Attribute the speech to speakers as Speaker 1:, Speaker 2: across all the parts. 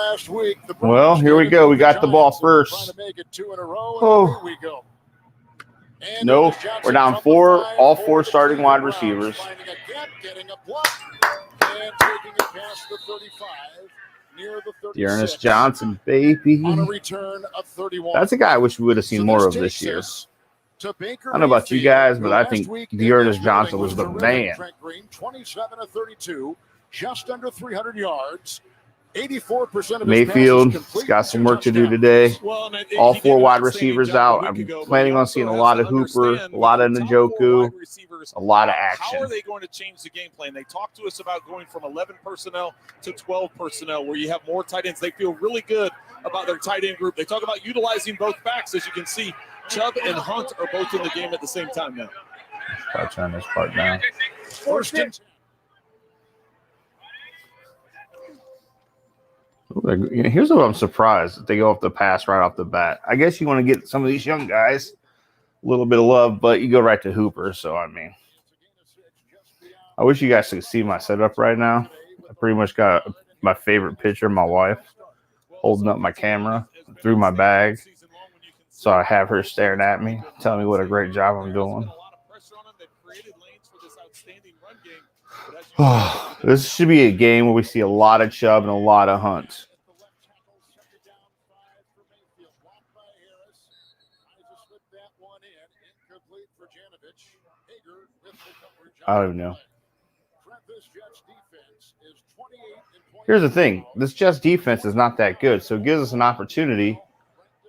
Speaker 1: last week.
Speaker 2: Well, here we go. We got the ball first.
Speaker 1: Oh, we go.
Speaker 2: No, we're down 4. All 4 starting wide receivers. D'Ernest Johnson, baby.
Speaker 1: On a return of 31.
Speaker 2: That's a guy I wish we would have seen more of this year. I don't know about you guys, but I think D'Ernest Johnson was the man.
Speaker 1: 27 of 32, just under 300 yards. 84% of
Speaker 2: Mayfield's got some work to do today. All 4 wide receivers out. I'm planning on seeing a lot of Hooper, a lot of Njoku, a lot of action.
Speaker 3: How are they going to change the game plan? They talked to us about going from 11 personnel to 12 personnel where you have more tight ends. They feel really good about their tight end group. They talk about utilizing both backs. As you can see, Chubb and Hunt are both in the game at the same time now.
Speaker 2: I'll turn this part down.
Speaker 1: First and
Speaker 2: here's what I'm surprised that they go off the pass right off the bat. I guess you want to get some of these young guys a little bit of love, but you go right to Hooper. So, I mean, I wish you guys could see my setup right now. I pretty much got my favorite picture of my wife holding up my camera through my bag. So I have her staring at me, telling me what a great job I'm doing. This should be a game where we see a lot of Chubb and a lot of Hunt. I don't even know. Here's the thing. This Jets defense is not that good, so it gives us an opportunity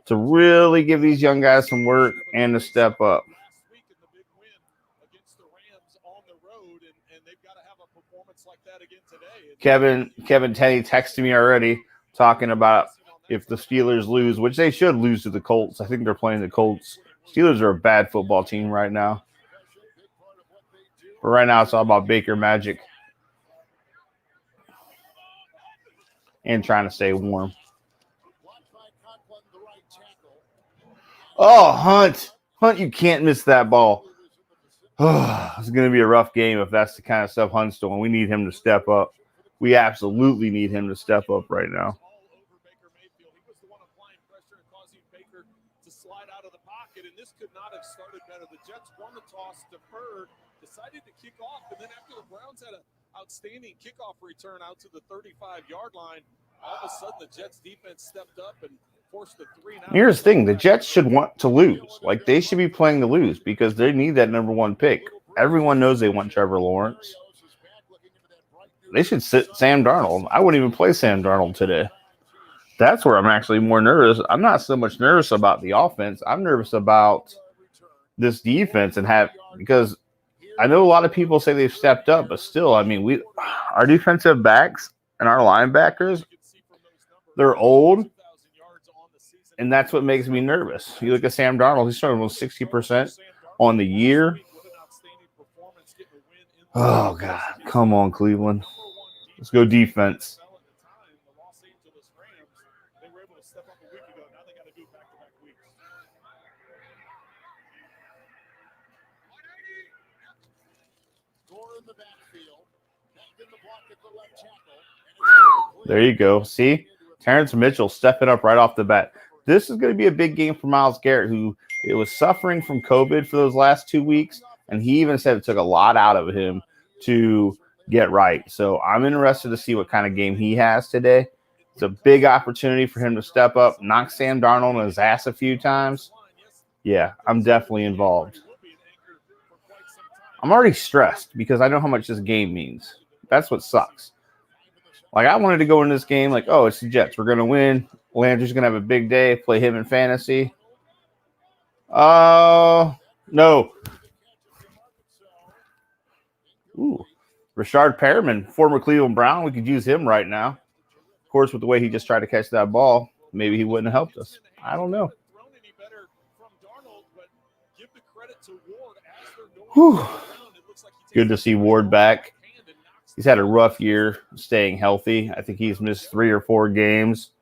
Speaker 2: to really give these young guys some work and to step up. Kevin Tenney texted me already talking about if the Steelers lose, which they should lose to the Colts. I think they're playing the Colts. Steelers are a bad football team right now. But right now it's all about Baker Magic and trying to stay warm. Oh, Hunt. Hunt, you can't miss that ball. It's going to be a rough game if that's the kind of stuff Hunt's doing. We need him to step up. We absolutely need him to step up right now.
Speaker 3: This could not have started better. The Jets won the toss, deferred, decided to kick off, and then after the Browns had an outstanding kickoff return out to the 35-yard line, all of a sudden the Jets defense stepped up and forced the 3-and-out.
Speaker 2: Here's the thing. The Jets should want to lose. Like, they should be playing to lose because they need that number 1 pick. Everyone knows they want Trevor Lawrence. They should sit Sam Darnold. I wouldn't even play Sam Darnold today. That's where I'm actually more nervous. I'm not so much nervous about the offense. I'm nervous about this defense because I know a lot of people say they've stepped up, but still, I mean, our defensive backs and our linebackers, they're old, and that's what makes me nervous. You look at Sam Darnold; he's starting with 60% on the year. Oh God, come on, Cleveland! Let's go defense. There you go. See? Terrence Mitchell stepping up right off the bat. This is going to be a big game for Myles Garrett, who it was suffering from COVID for those last 2 weeks, and he even said it took a lot out of him to get right. So I'm interested to see what kind of game he has today. It's a big opportunity for him to step up, knock Sam Darnold on his ass a few times. Yeah, I'm definitely involved. I'm already stressed because I know how much this game means. That's what sucks. Like, I wanted to go in this game like, oh, it's the Jets. We're going to win. Landry's going to have a big day. Play him in fantasy. No. Ooh. Rashard Perriman, former Cleveland Brown. We could use him right now. Of course, with the way he just tried to catch that ball, maybe he wouldn't have helped us. I don't know. Whew. Good to see Ward back. He's had a rough year staying healthy. I think he's missed 3 or 4 games.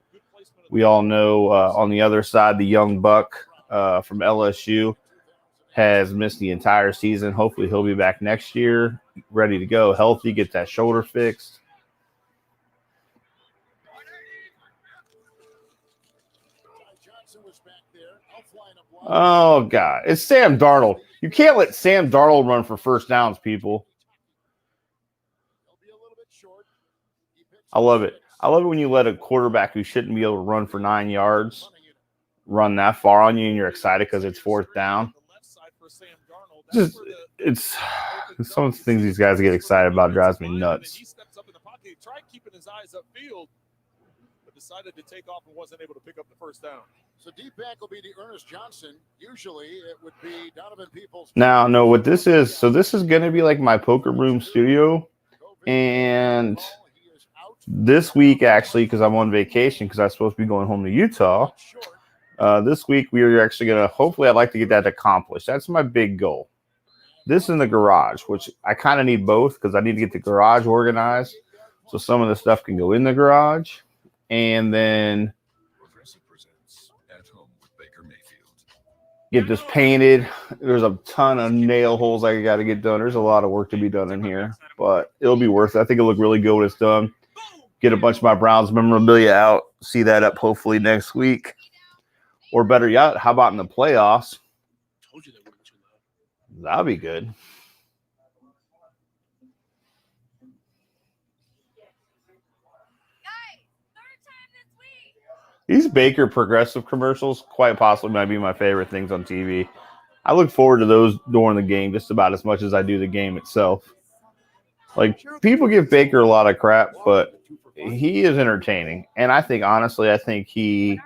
Speaker 2: We all know on the other side, the young buck from LSU has missed the entire season. Hopefully he'll be back next year, ready to go, healthy, get that shoulder fixed. Oh, God. It's Sam Darnold. You can't let Sam Darnold run for first downs, people. I love it. I love it when you let a quarterback who shouldn't be able to run for 9 yards run that far on you and you're excited because it's fourth down. It's some of the things these guys get excited about drives me nuts.
Speaker 3: He steps up in the pocket, tried keeping his eyes upfield, but decided to take off and wasn't able to pick up the first down.
Speaker 1: So deep back will be the Ernest Johnson. Usually it would be Donovan Peoples.
Speaker 2: Now, no, what this is, so this is going to be like my poker room studio. And this week, actually, because I'm on vacation, because I was supposed to be going home to Utah, this week we are actually going to, hopefully I'd like to get that accomplished. That's my big goal. This in the garage, which I kind of need both because I need to get the garage organized so some of the stuff can go in the garage. And then get this painted. There's a ton of nail holes I got to get done. There's a lot of work to be done in here, but it'll be worth it. I think it'll look really good when it's done. Get a bunch of my Browns memorabilia out. See that up hopefully next week. Or better yet, how about in the playoffs? That'll be good. These Baker Progressive commercials quite possibly might be my favorite things on TV. I look forward to those during the game just about as much as I do the game itself. Like, people give Baker a lot of crap, but he is entertaining. And I think, honestly, he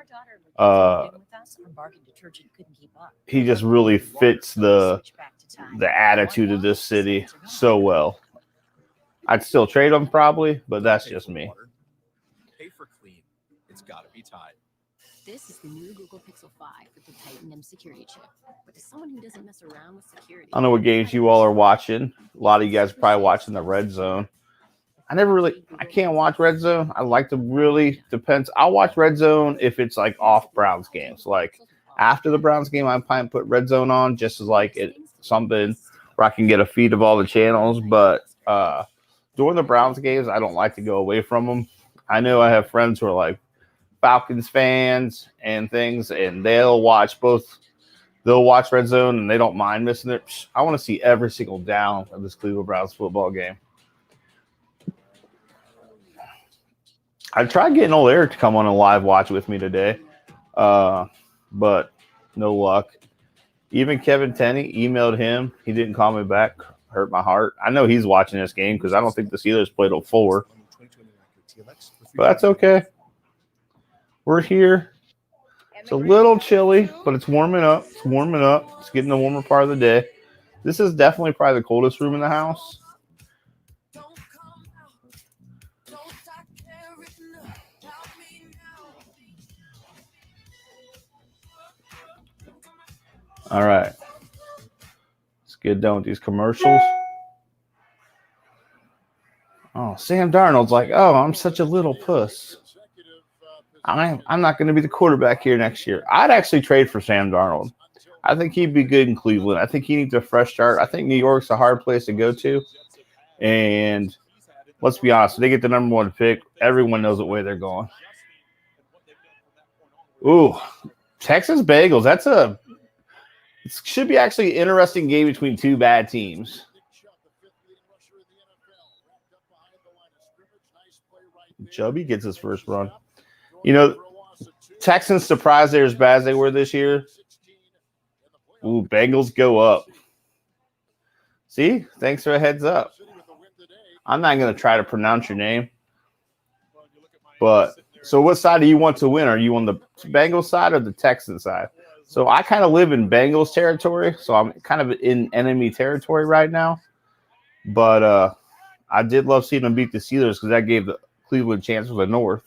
Speaker 2: just really fits the attitude of this city so well. I'd still trade him probably, but that's just me.
Speaker 4: Pay for clean. It's got to be Tide.
Speaker 5: This is the new Google Pixel 5 with the Titan M security chip. But to someone who doesn't mess around with security,
Speaker 2: I don't know what games you all are watching. A lot of you guys are probably watching the Red Zone. I can't watch Red Zone. I like to really, depends. I'll watch Red Zone if it's like off Browns games. Like after the Browns game, I might put Red Zone on just as like something where I can get a feed of all the channels. But during the Browns games, I don't like to go away from them. I know I have friends who are like Falcons fans and things, and they'll watch both. They'll watch Red Zone, and they don't mind missing it. I want to see every single down of this Cleveland Browns football game. I tried getting old Eric to come on a live watch with me today, but no luck. Even Kevin Tenney, emailed him. He didn't call me back. Hurt my heart. I know he's watching this game because I don't think the Steelers played till 4. But that's okay. We're here. It's a little chilly, but it's warming up. It's warming up. It's getting the warmer part of the day. This is definitely probably the coldest room in the house. All right. Let's get done with these commercials. Oh, Sam Darnold's like, oh, I'm such a little puss. I'm not going to be the quarterback here next year. I'd actually trade for Sam Darnold. I think he'd be good in Cleveland. I think he needs a fresh start. I think New York's a hard place to go to. And let's be honest, if they get the number 1 pick, everyone knows what way they're going. Ooh, Texas Bagels. It should be actually an interesting game between two bad teams. Chubby gets his first run. You know, Texans surprised they're as bad as they were this year. Ooh, Bengals go up. See? Thanks for a heads up. I'm not going to try to pronounce your name. But, so what side do you want to win? Are you on the Bengals side or the Texans side? So I kind of live in Bengals territory, so I'm kind of in enemy territory right now. But I did love seeing them beat the Steelers because that gave the Cleveland a chance for the North.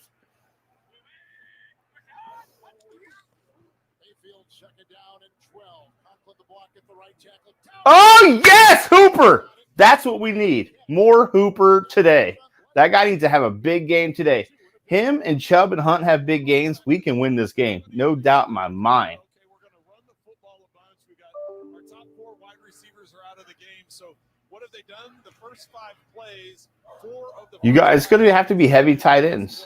Speaker 2: Oh, yes, Hooper. That's what we need. More Hooper today. That guy needs to have a big game today. Him and Chubb and Hunt have big games. We can win this game. No doubt in my mind.
Speaker 3: What have they done? The first 5 plays, 4 of the
Speaker 2: you guys, it's going to have to be heavy tight ends.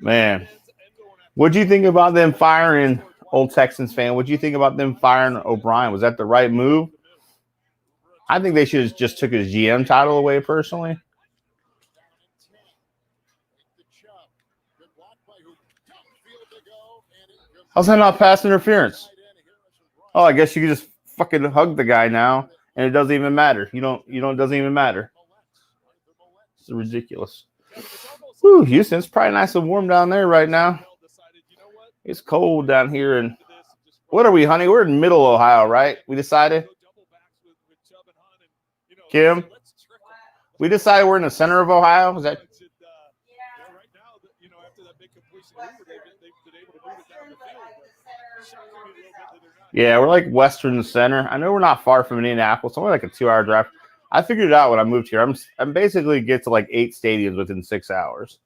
Speaker 2: Man, What'd you think about them firing, old Texans fan? What'd you think about them firing O'Brien? Was that the right move? I think they should have just took his GM title away, personally. How's that not pass interference? Oh, I guess you can just fucking hug the guy now, and it doesn't even matter. It doesn't even matter. It's ridiculous. Whew, Houston, it's probably nice and warm down there right now. It's cold down here. And what are we, honey? We're in middle Ohio, right? We decided? Kim? We decided we're in the center of Ohio? Is that? Yeah, we're like western center. I know we're not far from Indianapolis. Only like a 2-hour drive. I figured it out when I moved here. I'm basically get to like 8 stadiums within 6 hours.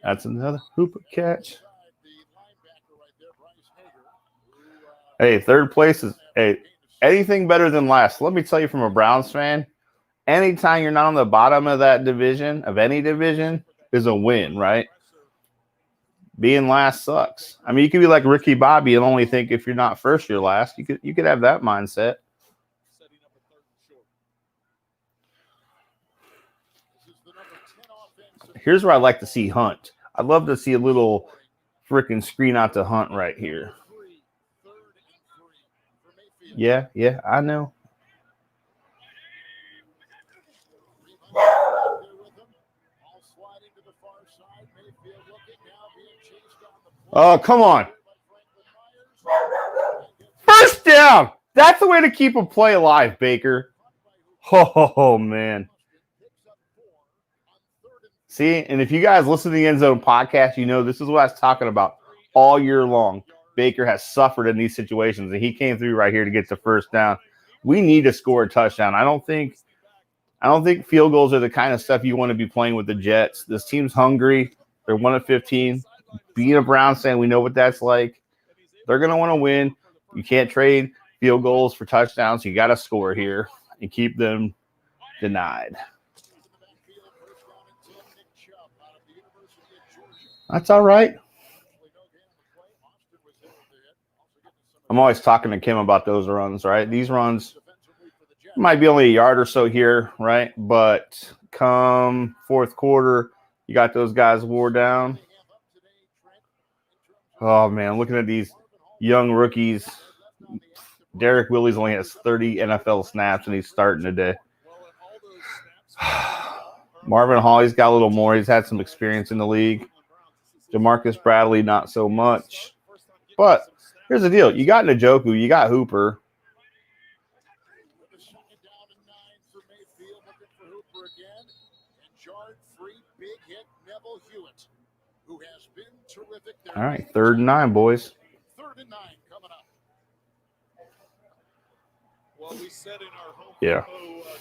Speaker 2: That's another Hooper catch. Hey, third place is anything better than last. Let me tell you, from a Browns fan, anytime you're not on the bottom of that division, of any division, is a win, right? Being last sucks. I mean, you could be like Ricky Bobby and only think if you're not first, you're last. You could have that mindset. Here's where I'd like to see Hunt. I'd love to see a little freaking screen out to Hunt right here. Yeah, I know. Oh, come on. First down. That's the way to keep a play alive, Baker. Oh, man. See, and if you guys listen to the End Zone podcast, you know this is what I was talking about all year long. Baker has suffered in these situations, and he came through right here to get the first down. We need to score a touchdown. I don't think field goals are the kind of stuff you want to be playing with the Jets. This team's hungry. They're 1-15. Being a Browns fan, we know what that's like. They're going to want to win. You can't trade field goals for touchdowns. You got to score here and keep them denied. That's all right. I'm always talking to Kim about those runs, right? These runs might be only a yard or so here, right? But come fourth quarter, you got those guys wore down. Oh, man, looking at these young rookies. Derek Willis only has 30 NFL snaps, and he's starting today. Marvin Hall, he's got a little more. He's had some experience in the league. Demarcus Bradley, not so much. But here's the deal. You got Njoku. You got Hooper. All right, 3rd and 9, boys.
Speaker 1: 3rd and 9 coming up.
Speaker 3: Well, we said in our home
Speaker 2: Yeah.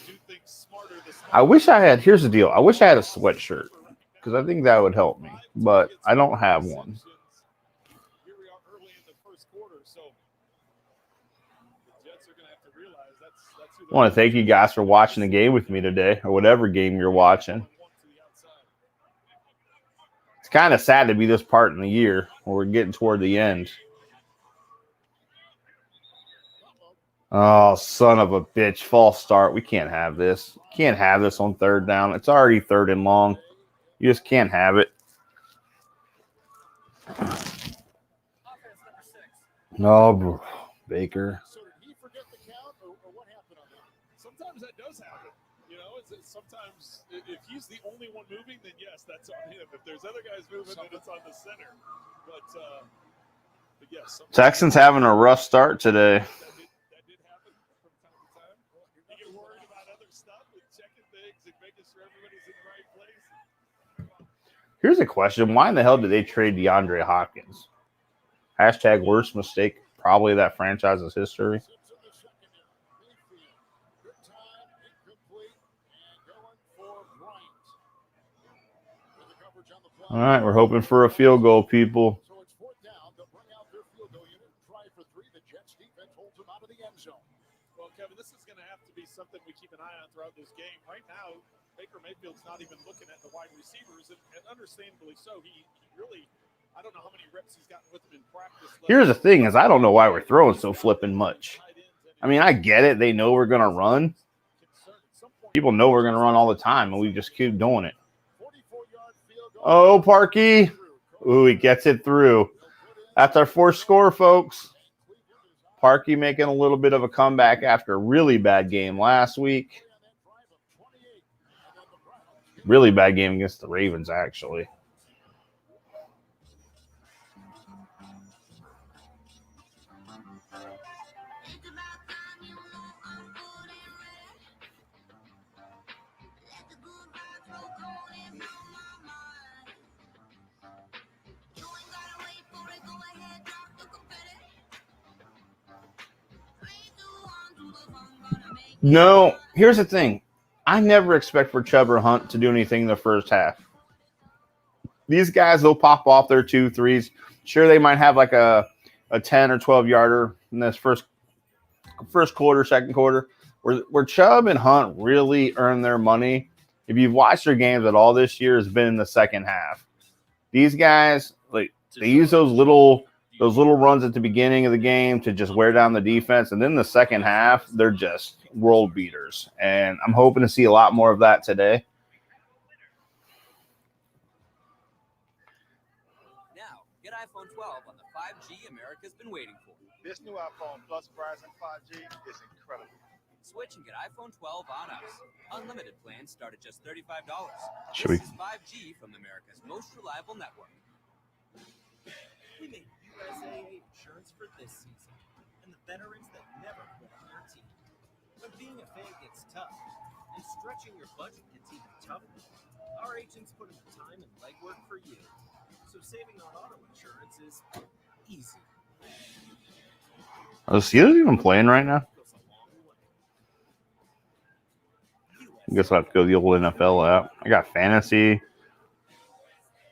Speaker 3: do things smarter.
Speaker 2: I wish I had. Here's the deal. I wish I had a sweatshirt because I think that would help me, but I don't have one.
Speaker 3: Here we are early in the first quarter, so the Jets are going to have to realize that's who
Speaker 2: I want to thank you guys for watching the game with me today, or whatever game you're watching. It's kind of sad to be this part in the year where we're getting toward the end. Oh, son of a bitch. False start. We can't have this. Can't have this on 3rd down. It's already 3rd and long. You just can't have it. No, Baker.
Speaker 1: So did he forget the count, or what happened on that?
Speaker 3: Sometimes that does happen. You know, sometimes if he's the only one moving, then yes, that's on him. If there's other guys moving, then it's on the center. But yes.
Speaker 2: Texans having a rough start today.
Speaker 3: That did happen from time to time. You get worried about other stuff and checking things and making sure everybody's in the right place.
Speaker 2: Here's a question. Why in the hell did they trade DeAndre Hopkins? Hashtag worst mistake probably that franchise's history. All right, we're hoping for a field goal, people.
Speaker 1: So it's 4th down. They'll bring out their field goal unit. Try for 3. The Jets defense holds them out of the end zone.
Speaker 3: Well, Kevin, this is going to have to be something we keep an eye on throughout this game. Right now, Baker Mayfield's not even looking at the wide receivers, and understandably so. He really, I don't know how many reps he's gotten with him in practice.
Speaker 2: Here's the thing is I don't know why we're throwing so flipping much. I mean, I get it. They know we're going to run. People know we're going to run all the time, and we just keep doing it. Oh, Parkey. Ooh, he gets it through. That's our fourth score, folks. Parkey making a little bit of a comeback after a really bad game last week. Really bad game against the Ravens, actually. No, here's the thing. I never expect for Chubb or Hunt to do anything in the first half. These guys, they'll pop off their 2-3s. Sure, they might have like a 10 or 12 yarder in this first quarter, second quarter. Where Chubb and Hunt really earn their money, if you've watched their games at all this year, has been in the second half. These guys, like they use those little runs at the beginning of the game to just wear down the defense, and then the second half, they're just world beaters. And I'm hoping to see a lot more of that today.
Speaker 6: Now, get iPhone 12 on the 5G America's been waiting for.
Speaker 7: This new iPhone Plus Verizon 5G is incredible.
Speaker 6: Switch and get iPhone 12 on us. Unlimited plans start at just $35.
Speaker 2: Should
Speaker 6: This
Speaker 2: we-
Speaker 6: is 5G from America's most reliable network.
Speaker 8: We made USAA insurance for this season, and the veterans that never quit on their team. When being a fan gets tough, and stretching your budget gets even tougher, our agents put in the time and legwork for you. So saving on auto insurance is easy.
Speaker 2: Are the Steelers even playing right now?
Speaker 8: Goes a long way.
Speaker 2: I guess I'll have to go to the old NFL app. I got fantasy.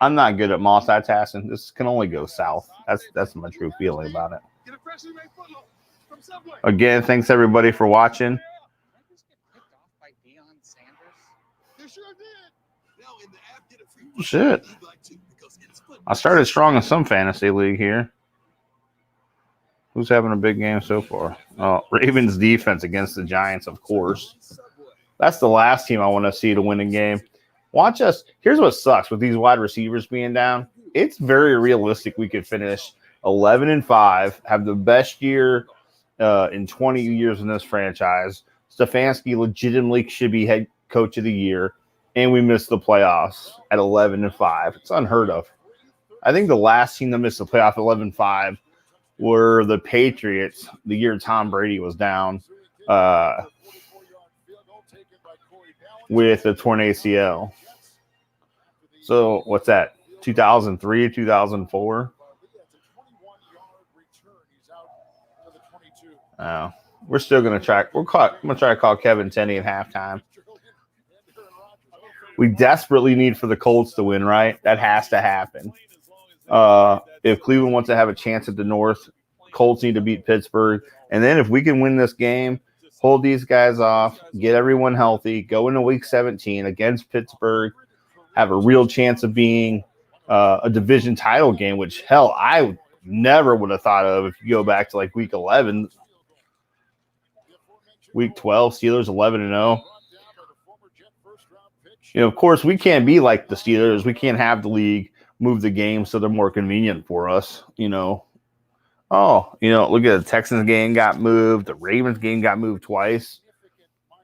Speaker 2: I'm not good at multitasking. This can only go south. That's my true feeling about it.
Speaker 3: Get a freshly made footlong from Subway.
Speaker 2: Again, thanks everybody for watching.
Speaker 7: Did I just get picked off by Deion Sanders?
Speaker 3: They sure did. Now in the app, get a free
Speaker 2: Shit.
Speaker 3: you'd like to because it's football.
Speaker 2: I started strong in some fantasy league here. Who's having a big game so far? Oh, Ravens defense against the Giants, of course. That's the last team I want to see to win a game. Watch us. Here's what sucks with these wide receivers being down. It's very realistic we could finish 11-5, have the best year in 20 years in this franchise. Stefanski legitimately should be head coach of the year, and we missed the playoffs at 11-5. It's unheard of. I think the last team that missed the playoff at 11-5 were the Patriots the year Tom Brady was down with a torn ACL. So what's that? 2003, 2004? Oh, we're still going to try. I'm going to try to call Kevin Tenney at halftime. We desperately need for the Colts to win, right? That has to happen. If Cleveland wants to have a chance at the North, Colts need to beat Pittsburgh. And then if we can win this game, hold these guys off, get everyone healthy, go into Week 17 against Pittsburgh, have a real chance of being a division title game, which, hell, I never would have thought of if you go back to like Week 11. Week 12, Steelers 11-0. You know, of course, we can't be like the Steelers. We can't have the league move the game so they're more convenient for us, you know. Oh, you know, look at the Texans game got moved. The Ravens game got moved twice.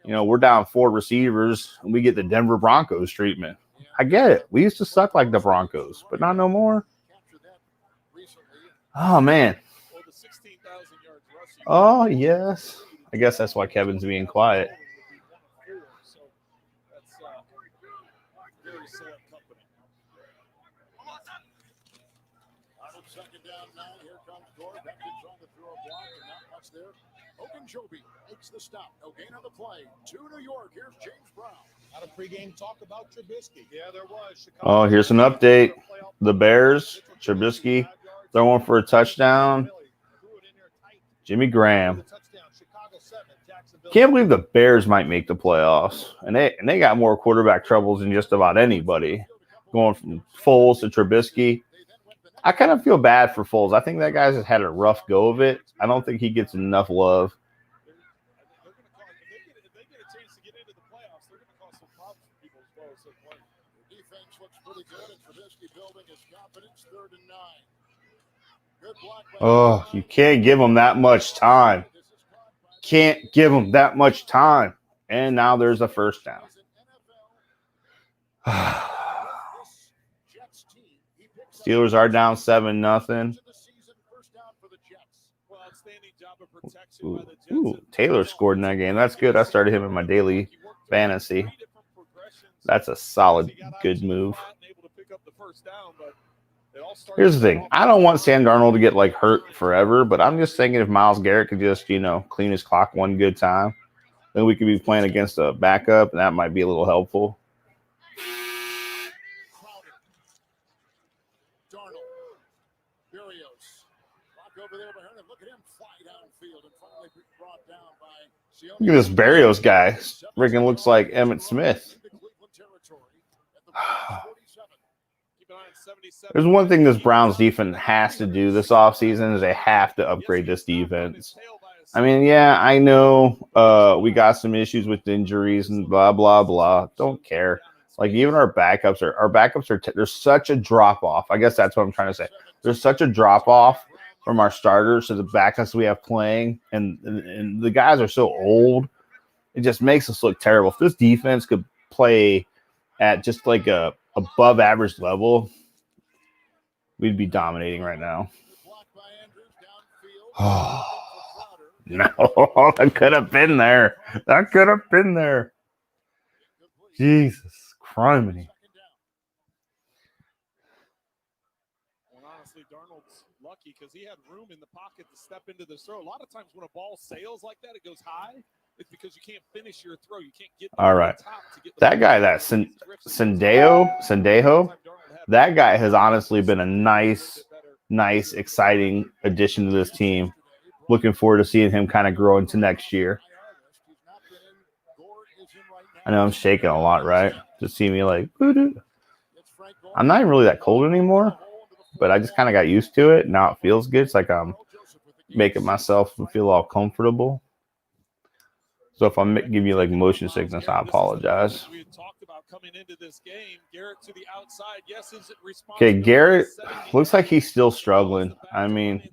Speaker 2: You know, we're down 4 receivers, and we get the Denver Broncos treatment. I get it. We used to suck like the Broncos, but not no more. Oh, man. Oh, yes. I guess that's why Kevin's being quiet.
Speaker 1: Second down now. Here comes Gore. Beckton's on the throw block, and not much there. Ogunjobi makes the stop. No gain on the play. To New York. Here's James Brown.
Speaker 7: Not a pregame talk about Trubisky. Yeah, there was. Chicago.
Speaker 2: Oh, here's an update. The Bears, Trubisky, throwing for a touchdown. Jimmy Graham. Can't believe the Bears might make the playoffs. And they got more quarterback troubles than just about anybody going from Foles to Trubisky. I kind of feel bad for Foles. I think that guy's just had a rough go of it. I don't think he gets enough love.
Speaker 3: They're going to cause, if they get a chance to get into the playoffs, they're going to cause some problems for people as well as they're playing.
Speaker 1: The defense looks pretty good, and Trubisky building his confidence. 3rd and 9. Good block by
Speaker 2: Oh, you can't give him that much time.
Speaker 1: This is caught by
Speaker 2: Can't give him that much time. And now there's a first down.
Speaker 1: He's an NFL. This Jets team, he picks up
Speaker 2: Steelers are down 7-0.
Speaker 1: to the season. First down for the Jets.
Speaker 3: Well, outstanding job of protection by the Jets.
Speaker 2: Ooh, Taylor scored in that game. That's good. I started him in my daily fantasy. That's a solid, good move. Here's the thing. I don't want Sam Darnold to get like hurt forever, but I'm just thinking if Myles Garrett could just, clean his clock one good time, then we could be playing against a backup, and that might be a little helpful.
Speaker 1: Crowder. Darnold. Berrios. Block over there behind him. Look at him fly downfield and finally brought down by Sione.
Speaker 2: Look at this Berrios guy. Freaking looks like Emmitt Smith.
Speaker 1: Into Cleveland territory at the 47.
Speaker 3: Keep an eye on 77.
Speaker 2: There's one thing this Browns defense has to do this offseason is they have to upgrade this defense. I mean, yeah, I know we got some issues with injuries and blah, blah, blah. Don't care. Like, even our backups are there's such a drop-off. I guess that's what I'm trying to say. There's such a drop-off from our starters to the backups we have playing, and the guys are so old. It just makes us look terrible. If this defense could play at just like a above average level, we'd be dominating right now.
Speaker 1: Blocked by Andrews downfield.
Speaker 2: Oh, no, that could have been there. That could have been there. Jesus criminy.
Speaker 3: Well, honestly, Darnold's lucky because he had room in the pocket to step into this throw. A lot of times when a ball sails like that, it goes high. It's because you can't finish your throw. You can't get
Speaker 2: All right.
Speaker 3: top to get the
Speaker 2: That
Speaker 3: ball.
Speaker 2: guy, that Sendejo, that guy has honestly been a nice, exciting addition to this team. Looking forward to seeing him kind of grow into next year. I know I'm shaking a lot, right? Just see me like, boo-doo. I'm not even really that cold anymore, but I just kind of got used to it. Now it feels good. It's like I'm making myself feel all comfortable. So if I give you like motion sickness, I apologize.
Speaker 3: We had talked about coming into this game. Garrett to the outside. Yes, is it
Speaker 2: Okay, Garrett looks like he's still struggling. I mean,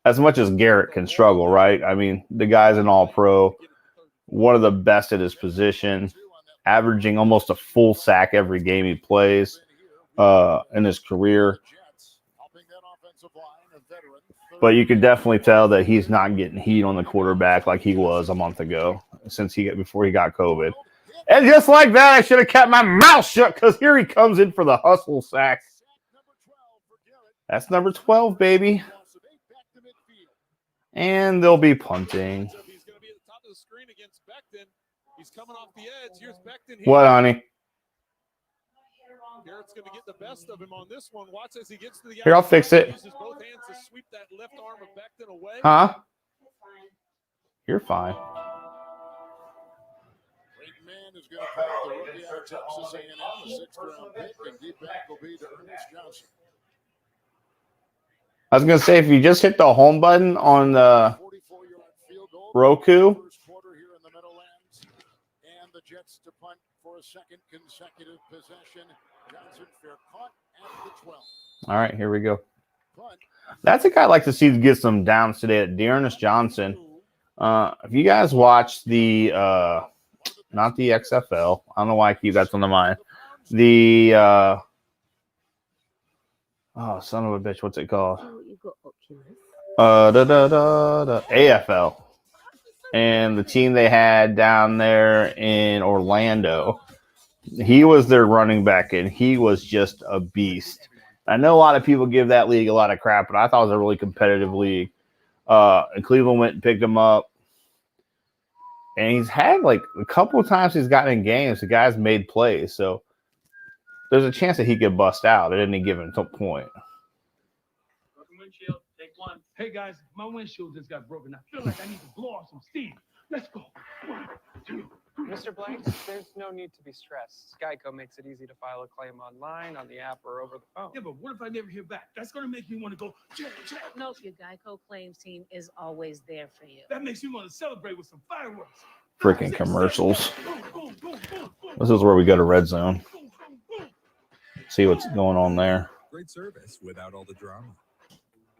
Speaker 2: as much as Garrett can struggle, right? I mean, the guy's an all-pro, one of the best at his position, averaging almost a full sack every game he plays in his career. But you can definitely tell that he's not getting heat on the quarterback like he was a month ago before he got COVID. And just like that, I should have kept my mouth shut because here he comes in for the hustle sack. That's number 12, baby. And they'll be punting.
Speaker 3: He's going to be at the top of the screen against Becton. He's coming off the edge. Here's Becton.
Speaker 2: What, honey?
Speaker 3: Garrett's going to get the best of him on this one. Watch as he gets to the
Speaker 2: Here, I'll fix it.
Speaker 3: Uses both hands to sweep that left arm of Becton away.
Speaker 2: Huh? You're fine.
Speaker 1: Peyton Mann is going to call the rookie out of Texas A&M, a 6th-round pick, and deep back will be to Ernest Johnson.
Speaker 2: I was going to say, if you just hit the home button on the
Speaker 1: 44-yard field goal.
Speaker 2: Roku,
Speaker 1: First quarter here in the Meadowlands, and the Jets to punt for a second consecutive possession. Johnson fair caught at the 12.
Speaker 2: all right, here we go.
Speaker 1: Punt.
Speaker 2: That's a guy I'd like to see get some downs today at Dearness Johnson. If you guys watch the, not the XFL, I don't know why I keep that on the mind. The, oh, son of a bitch, what's it called? AFL. And the team they had down there in Orlando, he was their running back, and he was just a beast. I know a lot of people give that league a lot of crap, but I thought it was a really competitive league. And Cleveland went and picked him up. And he's had like a couple of times he's gotten in games, the guy's made plays. So there's a chance that he could bust out at any given point.
Speaker 9: Broken windshield, take one. Hey guys, my windshield just got broken. I feel like I need to blow off some steam. Let's go. 1, 2,
Speaker 10: Mr. Blanks, there's no need to be stressed. Geico makes it easy to file a claim online, on the app, or over the phone.
Speaker 9: Yeah, but what if I never hear back? That's gonna make me want to go, Jack.
Speaker 11: Nope, your Geico claims team is always there for you.
Speaker 9: That makes me want to celebrate with some fireworks.
Speaker 2: Freaking commercials.
Speaker 9: Boom, boom, boom, boom, boom.
Speaker 2: This is where we go to Red Zone. See what's going on there.
Speaker 4: Great service without all the drama.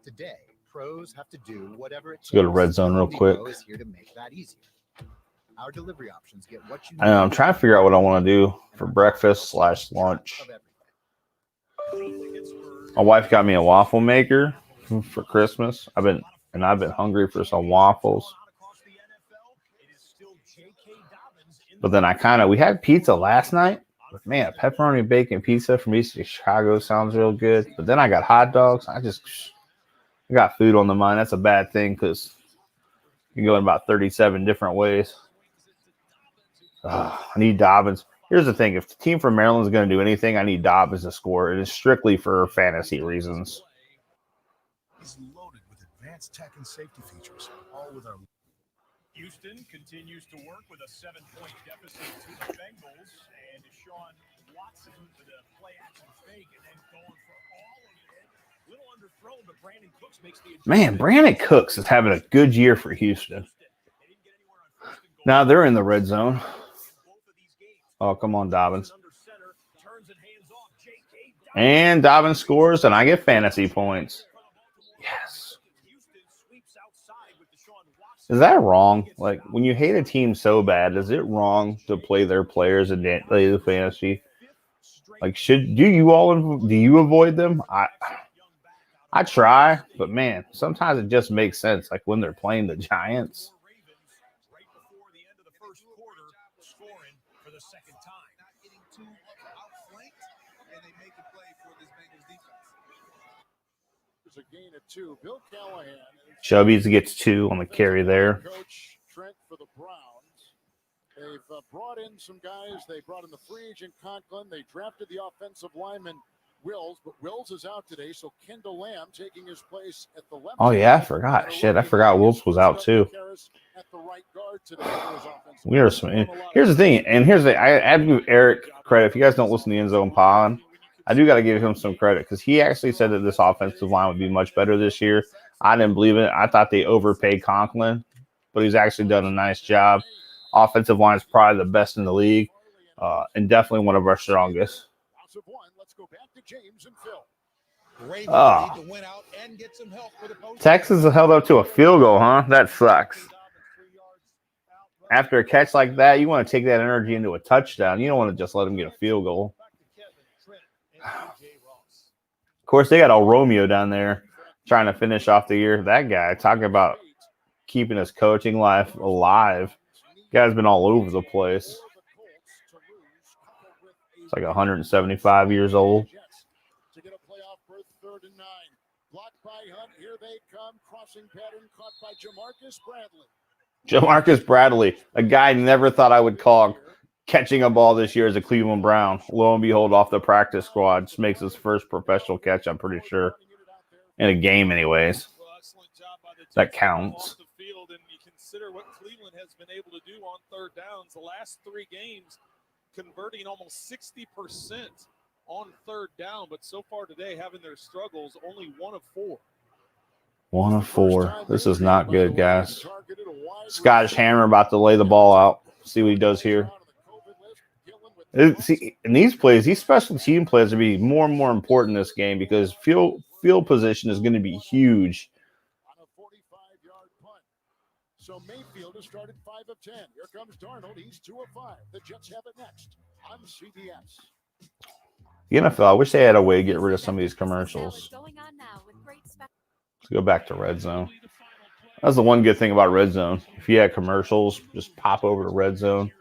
Speaker 12: Today, pros have to do whatever it takes.
Speaker 2: Let's go to Red Zone real
Speaker 12: Home
Speaker 2: quick.
Speaker 12: Depot is here to make that easier. Our delivery options get what you
Speaker 2: I know, I'm trying to figure out what I want to do for breakfast / lunch.
Speaker 12: of everything.
Speaker 2: My wife got me a waffle maker for Christmas. I've been hungry for some waffles. But then we had pizza last night. But man, pepperoni bacon pizza from East of Chicago sounds real good. But then I got hot dogs. I got food on the mind. That's a bad thing because you can go in about 37 different ways. I need Dobbins. Here's the thing. If the team from Maryland is going to do anything, I need Dobbins to score. It is strictly for fantasy reasons.
Speaker 1: He's loaded with advanced tech and safety features, all with our.
Speaker 7: Houston continues to work with a 7-point deficit to the Bengals, and Deshaun Watson with a play-action fake and then going for all of it. Little underthrown, but Brandon Cooks makes the
Speaker 2: Man, Brandon Cooks is having a good year for Houston. Now they're in the red zone. Oh, come on, Dobbins. And Dobbins scores, and I get fantasy points. Yes. Is that wrong? Like, when you hate a team so bad, is it wrong to play their players and play the fantasy? Like, do you avoid them? I try, but man, sometimes it just makes sense. Like when they're playing the Giants.
Speaker 1: A gain of 2. Bill Callahan.
Speaker 2: Chubby's gets 2 on the carry there.
Speaker 1: Coach Trent for the Browns. They've brought in some guys. They brought in the free agent Conklin. They drafted the offensive lineman Wills, but Wills is out today, so Kendall Lamb taking his place at the left.
Speaker 2: Oh yeah, I forgot. Shit, I forgot Wills was out too. Here's the thing, and I have to give Eric credit. If you guys don't listen to the End Zone Pod, I do got to give him some credit because he actually said that this offensive line would be much better this year. I didn't believe it. I thought they overpaid Conklin, but he's actually done a nice job. Offensive line is probably the best in the league, and definitely one of our strongest. Texas is held up to a field goal, huh? That sucks. After a catch like that, you want to take that energy into a touchdown. You don't want to just let him get a field goal. Of course, they got all Romeo down there trying to finish off the year. That guy, talking about keeping his coaching life alive. Guy's been all over the place. It's like 175 years old.
Speaker 1: To get a playoff berth, 3rd and 9. Blocked by Hunt. Here they come. Crossing pattern caught by Jamarcus Bradley.
Speaker 2: Jamarcus Bradley, a guy I never thought I would call catching a ball this year as a Cleveland Brown. Lo and behold, off the practice squad, just makes his first professional catch, I'm pretty sure. In a game, anyways. That counts.
Speaker 3: And you consider what Cleveland has been able to do on 3rd downs. The last 3 games, converting almost 60% on 3rd down, but so far today, having their struggles, only 1 of 4.
Speaker 2: 1 of 4. This is not good, guys. Scottish Hammer about to lay the ball out. See what he does here. See, in these plays, these special team plays are be more and more important in this game because field position is going to be huge.
Speaker 1: On a 45-yard punt. So Mayfield has started 5 of 10. Here comes Darnold. He's 2 of 5. The Jets have it next on CBS.
Speaker 2: The NFL, I wish they had a way to get rid of some of these commercials. Let's go back to Red Zone. That's the one good thing about Red Zone. If you had commercials, just pop over to Red Zone.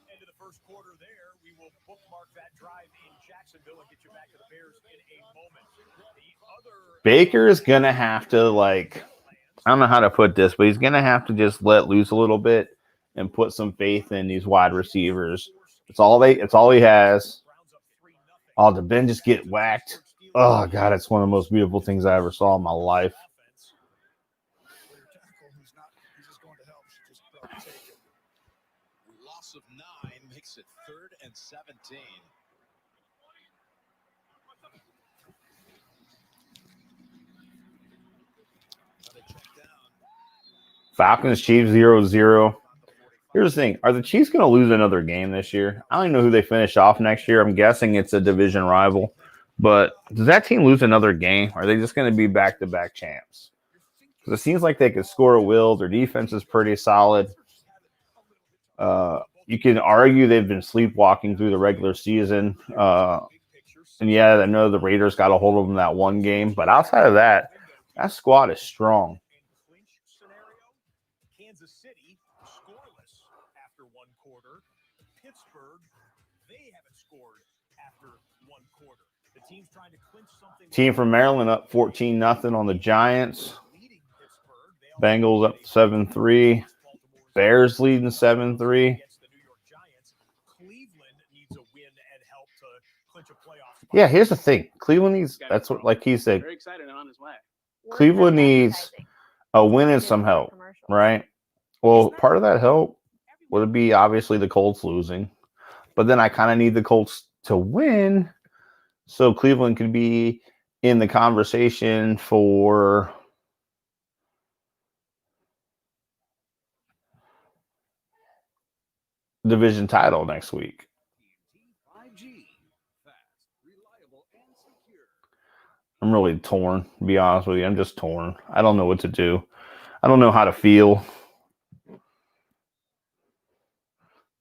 Speaker 7: End of the first quarter there. We will bookmark that drive in Jacksonville and get you back to the Bears in a moment.
Speaker 2: Baker is going to have to, I don't know how to put this, but he's going to have to just let loose a little bit and put some faith in these wide receivers. It's all he has. Oh, did Ben just get whacked? Oh, God, it's one of the most beautiful things I ever saw in my life. Falcons, Chiefs 0-0. Here's the thing. Are the Chiefs going to lose another game this year? I don't even know who they finish off next year. I'm guessing it's a division rival. But does that team lose another game? Or are they just going to be back-to-back champs? Because it seems like they could score a will. Their defense is pretty solid. You can argue they've been sleepwalking through the regular season. And yeah, I know the Raiders got a hold of them that one game. But outside of that, that squad is strong.
Speaker 7: Kansas City scoreless after one quarter. Pittsburgh, they haven't scored after one quarter. The team's trying to clinch something.
Speaker 2: Team from Maryland up 14-0 on the Giants. Bengals up 7-3. Bears leading 7-3. Yeah, here's the thing. Cleveland needs, that's what, like he said,
Speaker 9: Very excited and on his way.
Speaker 2: Cleveland needs a win and some help, right? Well, part of that help would be obviously the Colts losing. But then I kind of need the Colts to win so Cleveland could be in the conversation for division title next week. I'm really torn, to be honest with you. I'm just torn. I don't know what to do. I don't know how to feel.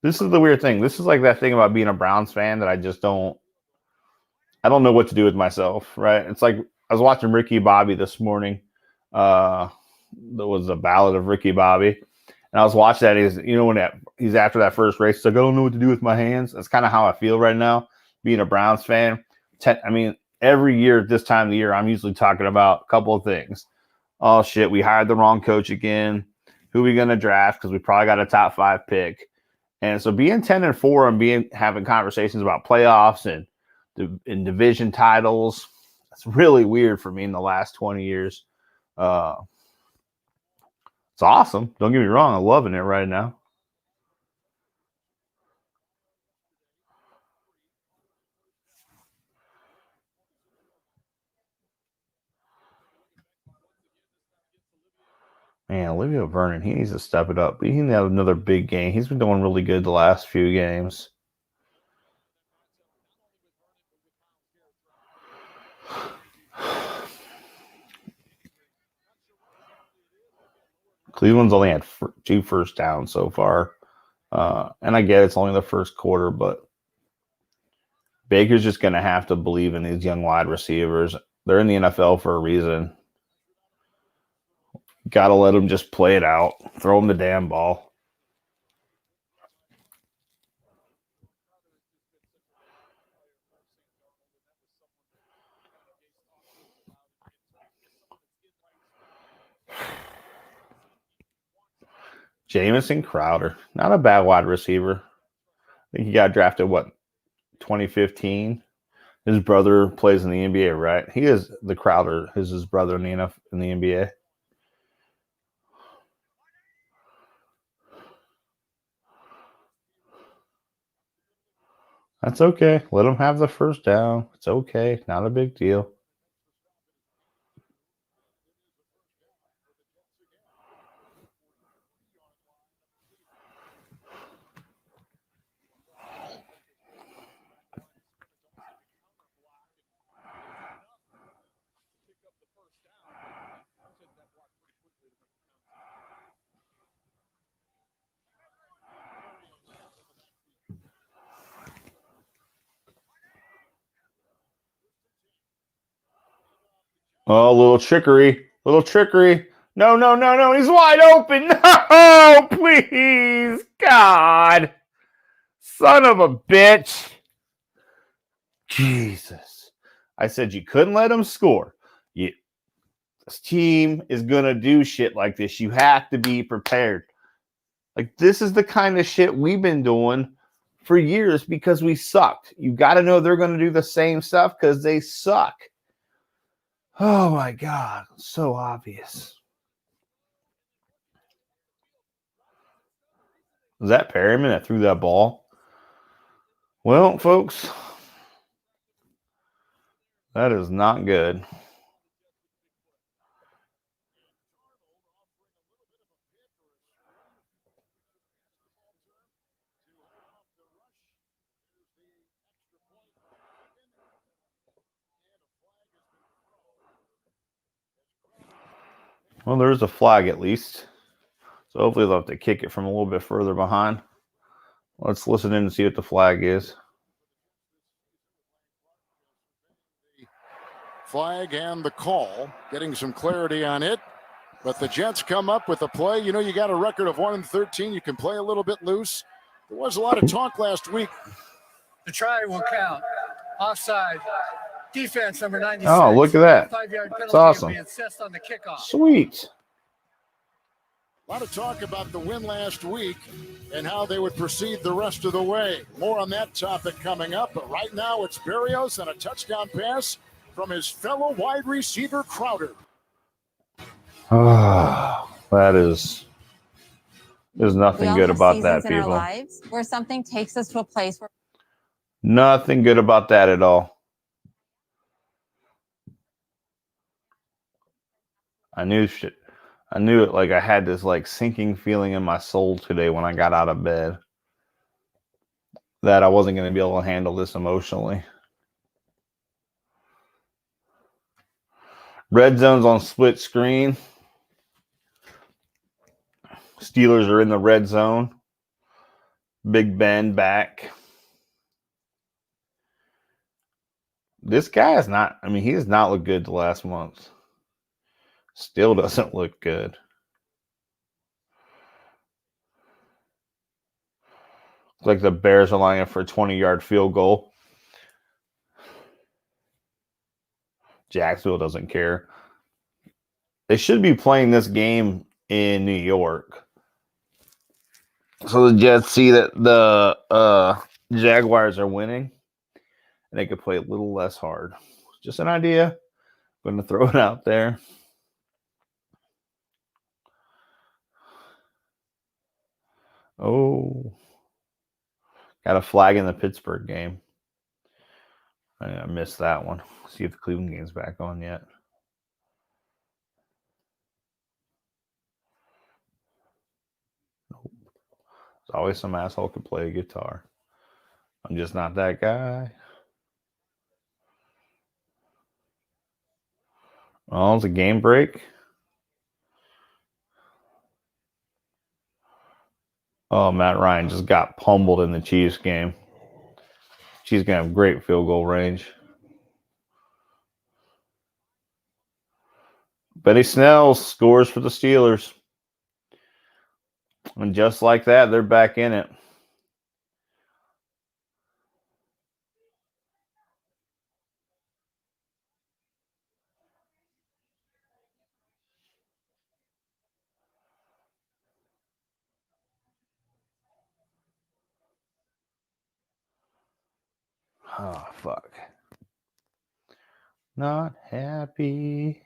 Speaker 2: This is the weird thing. This is like that thing about being a Browns fan that I don't know what to do with myself, right? It's like I was watching Ricky Bobby this morning. There was a ballad of Ricky Bobby. And I was watching that. When he's after that first race, he's like, I don't know what to do with my hands. That's kind of how I feel right now, being a Browns fan. Every year at this time of the year, I'm usually talking about a couple of things. Oh, shit, we hired the wrong coach again. Who are we going to draft? Because we probably got a top 5 pick. And so being 10-4 and having conversations about playoffs and division titles, that's really weird for me in the last 20 years. It's awesome. Don't get me wrong. I'm loving it right now. Man, Olivia Vernon, he needs to step it up. He needs to have another big game. He's been doing really good the last few games. Cleveland's only had 2 first downs so far. And I get it's only the first quarter, but Baker's just going to have to believe in these young wide receivers. They're in the NFL for a reason. Got to let them just play it out. Throw them the damn ball. Jamison Crowder, not a bad wide receiver. I think he got drafted, 2015? His brother plays in the NBA, right? He is the Crowder. Is his brother in the NBA? That's okay. Let him have the first down. It's okay. Not a big deal. Oh, a little trickery. Little trickery. No. He's wide open. No, please. God. Son of a bitch. Jesus. I said you couldn't let him score. This team is going to do shit like this. You have to be prepared. Like, this is the kind of shit we've been doing for years because we sucked. You got to know they're going to do the same stuff because they suck. Oh, my God. So obvious. Was that Perryman that threw that ball? Well, folks, that is not good. Well, there's a flag at least. So hopefully they'll have to kick it from a little bit further behind. Let's listen in and see what the flag is.
Speaker 1: Flag and the call, getting some clarity on it. But the Jets come up with a play. You know, you got a record of 1-13. You can play a little bit loose. There was a lot of talk last week.
Speaker 13: The try will count. Offside. Defense number 96.
Speaker 2: Oh, look at that.
Speaker 13: 5-yard penalty
Speaker 2: That's awesome.
Speaker 13: will be assessed on the kickoff.
Speaker 2: Sweet.
Speaker 1: A lot of talk about the win last week and how they would proceed the rest of the way. More on that topic coming up. But right now it's Berrios and a touchdown pass from his fellow wide receiver Crowder.
Speaker 2: That is. There's nothing good about that,
Speaker 14: in our
Speaker 2: people.
Speaker 14: lives where something takes us to a place where
Speaker 2: Nothing good about that at all. I knew it. Like I had this like sinking feeling in my soul today when I got out of bed that I wasn't going to be able to handle this emotionally. Red zone's on split screen. Steelers are in the red zone. Big Ben back. This guy is not, I mean, he has not looked good the last month. Still doesn't look good. Looks like the Bears are lining up for a 20-yard field goal. Jacksonville doesn't care. They should be playing this game in New York. So the Jets see that the Jaguars are winning, and they could play a little less hard. Just an idea. I'm going to throw it out there. Oh. Got a flag in the Pittsburgh game. I missed that one. See if the Cleveland game's back on yet. Nope. There's always some asshole who can play a guitar. I'm just not that guy. Oh, it's a game break. Oh, Matt Ryan just got pummeled in the Chiefs game. Chiefs going to have great field goal range. Benny Snell scores for the Steelers. And just like that, they're back in it. Oh, fuck. Not happy.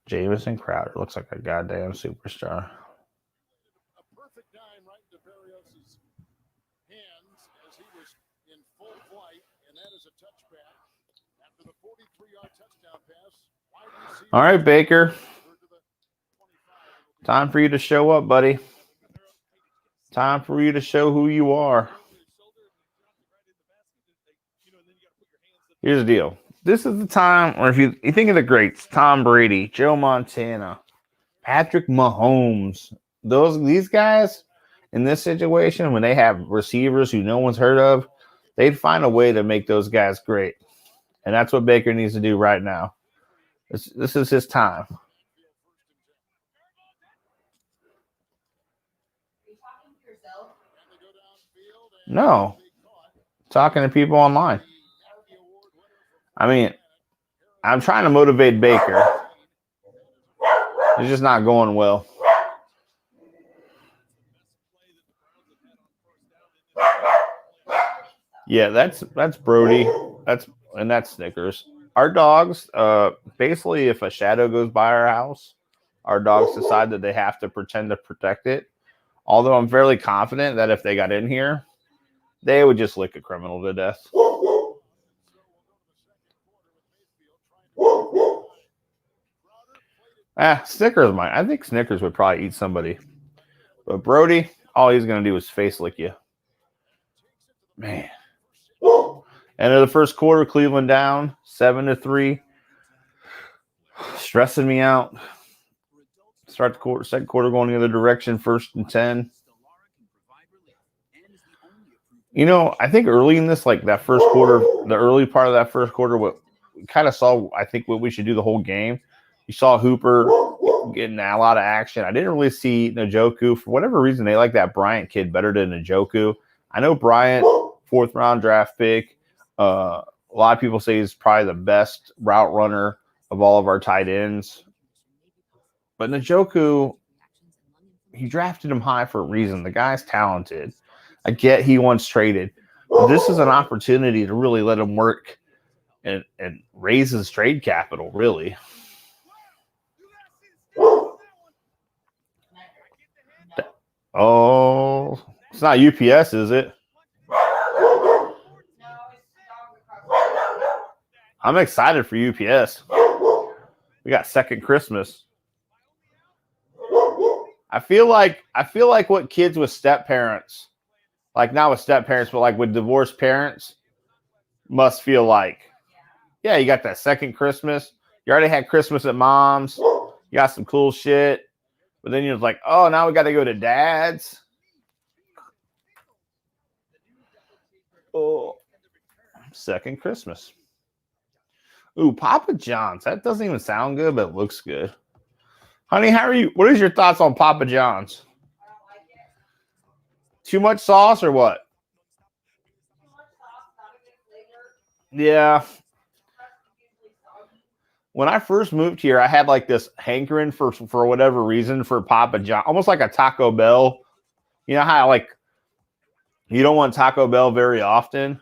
Speaker 2: Jamison Crowder looks like a goddamn superstar.
Speaker 1: A perfect dime right into Berrios' hands as he was in full flight, and that is a touchback after the 43-yard touchdown pass. Wide receiver.
Speaker 2: All right, Baker. Time for you to show up, buddy. Time for you to show who you are. Here's the deal. This is the time, or if you think of the greats, Tom Brady, Joe Montana, Patrick Mahomes, these guys in this situation, when they have receivers who no one's heard of, they'd find a way to make those guys great. And that's what Baker needs to do right now. This is his time. No. Talking to people online. I mean, I'm trying to motivate Baker. It's just not going well. Yeah, that's Brody. That's Snickers. Our dogs, basically, if a shadow goes by our house, our dogs decide that they have to pretend to protect it. Although I'm fairly confident that if they got in here, they would just lick a criminal to death. Snickers might. I think Snickers would probably eat somebody. But Brody, all he's going to do is face lick you. Man. End of the first quarter, Cleveland down 7-3. Stressing me out. Start the quarter, second quarter going the other direction, 1st and 10. You know, I think early in this, like that first quarter, the early part of that first quarter, what we kind of saw, I think what we should do the whole game. You saw Hooper getting a lot of action. I didn't really see Njoku. For whatever reason, they like that Bryant kid better than Njoku. I know Bryant, 4th round draft pick. A lot of people say he's probably the best route runner of all of our tight ends. But Njoku, he drafted him high for a reason. The guy's talented. I get he once traded. But this is an opportunity to really let him work and raise his trade capital, really. Oh, it's not UPS, is it? I'm excited for UPS. We got second Christmas. I feel like what kids with step parents, like not with step parents, but like with divorced parents, must feel like. Yeah, you got that second Christmas. You already had Christmas at mom's. You got some cool shit. But then you're like, oh, now we got to go to dad's. Oh, second Christmas. Ooh, Papa John's. That doesn't even sound good, but it looks good. Honey, how are you? What is your thoughts on Papa John's? Too much sauce or what? Yeah. When I first moved here, I had like this hankering for whatever reason for Papa John, almost like a Taco Bell. You know how like you don't want Taco Bell very often,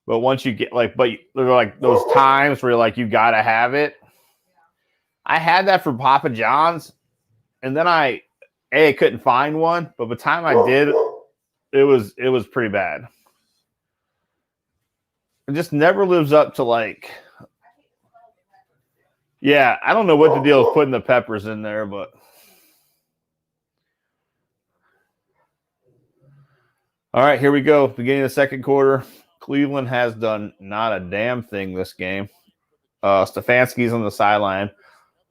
Speaker 2: but once you get like, but there are like those times where like you gotta have it. I had that for Papa John's, and then I couldn't find one, but by the time I did, it was pretty bad. It just never lives up to like. Yeah, I don't know what the deal is putting the peppers in there, but all right, here we go. Beginning of the second quarter. Cleveland has done not a damn thing this game. Stefanski's on the sideline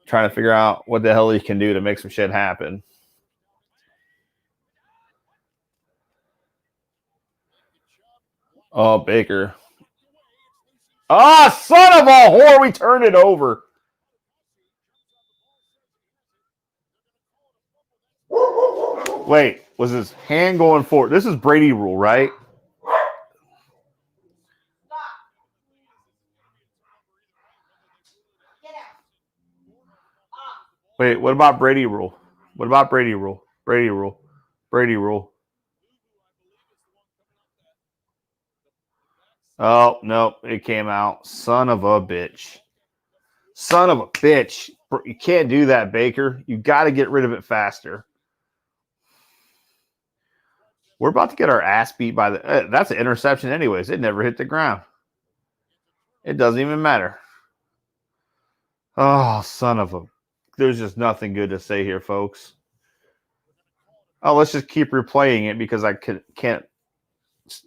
Speaker 2: trying to figure out what the hell he can do to make some shit happen. Oh, Baker. Ah, son of a whore, we turned it over. Wait, was his hand going forward? This is Brady rule, right? Wait, what about Brady rule? What about Brady rule? Brady rule. Brady rule. Oh, no, it came out. Son of a bitch. Son of a bitch. You can't do that, Baker. You got to get rid of it faster. We're about to get our ass beat by the... that's an interception anyways. It never hit the ground. It doesn't even matter. Oh, son of a... There's just nothing good to say here, folks. Oh, let's just keep replaying it because I can't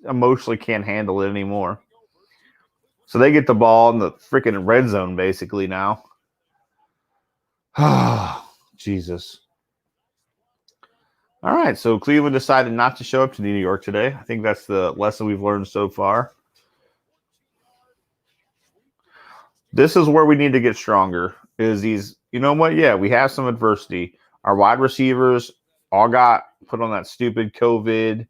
Speaker 2: emotionally can't handle it anymore. So they get the ball in the freaking red zone basically now. Oh, Jesus. All right, so Cleveland decided not to show up to New York today. I think that's the lesson we've learned so far. This is where we need to get stronger. Is these, you know what? Yeah, we have some adversity. Our wide receivers all got put on that stupid COVID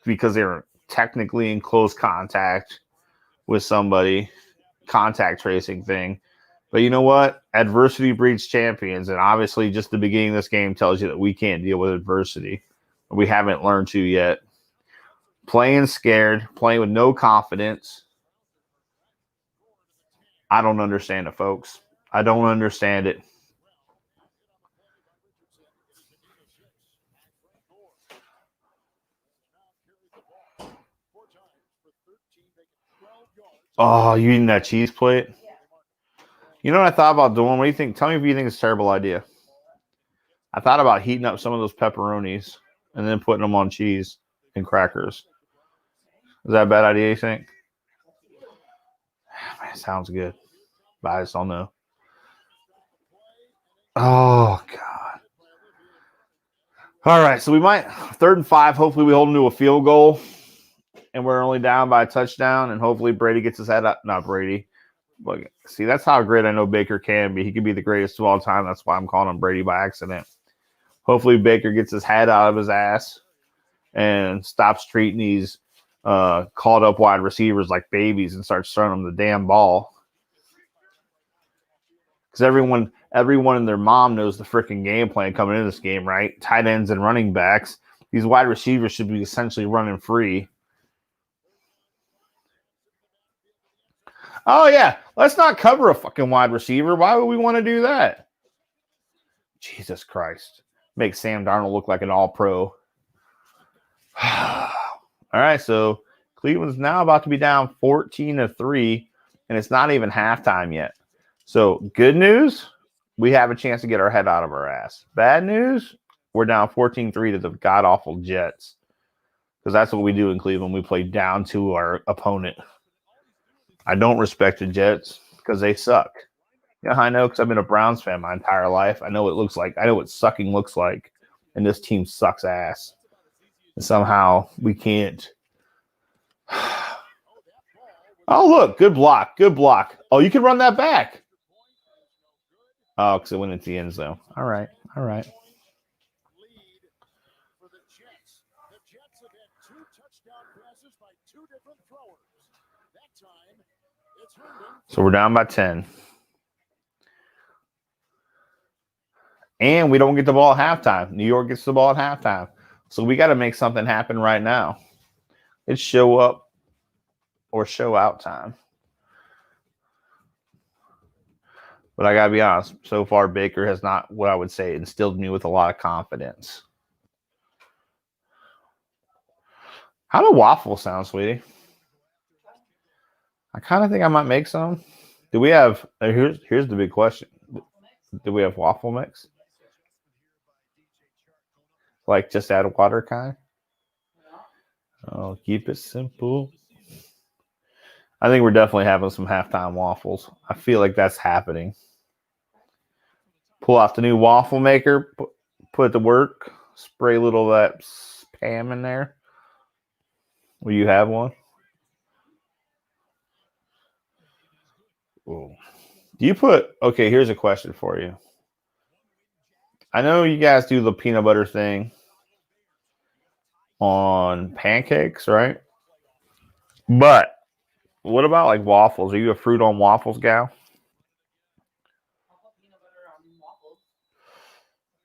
Speaker 2: because they were technically in close contact with somebody, contact tracing thing. But you know what? Adversity breeds champions. And obviously just the beginning of this game tells you that we can't deal with adversity. We haven't learned to yet. Playing scared, playing with no confidence. I don't understand it, folks. I don't understand it. Oh, you eating that cheese plate? You know what I thought about doing? What do you think? Tell me if you think it's a terrible idea. I thought about heating up some of those pepperonis and then putting them on cheese and crackers. Is that a bad idea, you think? Man, sounds good. but I just don't know. Oh, God. All right, so we might 3rd and 5. Hopefully, we hold them to a field goal, and we're only down by a touchdown, and hopefully Brady gets his head up. Not Brady. But see, that's how great I know Baker can be. He could be the greatest of all time. That's why I'm calling him Brady by accident. Hopefully, Baker gets his head out of his ass and stops treating these called up wide receivers like babies and starts throwing them the damn ball. Because everyone and their mom knows the freaking game plan coming into this game, right? Tight ends and running backs. These wide receivers should be essentially running free. Oh, yeah. Let's not cover a fucking wide receiver. Why would we want to do that? Jesus Christ. Make Sam Darnold look like an all-pro. All right, so Cleveland's now about to be down 14-3, and it's not even halftime yet. So good news, we have a chance to get our head out of our ass. Bad news, we're down 14-3 to the god-awful Jets. Because that's what we do in Cleveland. We play down to our opponent. I don't respect the Jets because they suck. Yeah, I know because I've been a Browns fan my entire life. I know what it looks like. I know what sucking looks like. And this team sucks ass. And somehow we can't. Oh, look. Good block. Good block. Oh, you can run that back. Oh, because it went into the end zone. All right. All right. So we're down by 10. And we don't get the ball at halftime. New York gets the ball at halftime. So we got to make something happen right now. It's show up or show out time. But I got to be honest, so far Baker has not, what I would say, instilled me with a lot of confidence. How do waffles sound, sweetie? I kind of think I might make some. Do we have, here's the big question. Do we have waffle mix? Like just add water kind? Oh, keep it simple. I think we're definitely having some halftime waffles. I feel like that's happening. Pull out the new waffle maker, put it to work, spray a little of that Spam in there. Will you have one? Ooh. Do you put, okay, here's a question for you. I know you guys do the peanut butter thing on pancakes, right? But what about like waffles? Are you a fruit on waffles gal?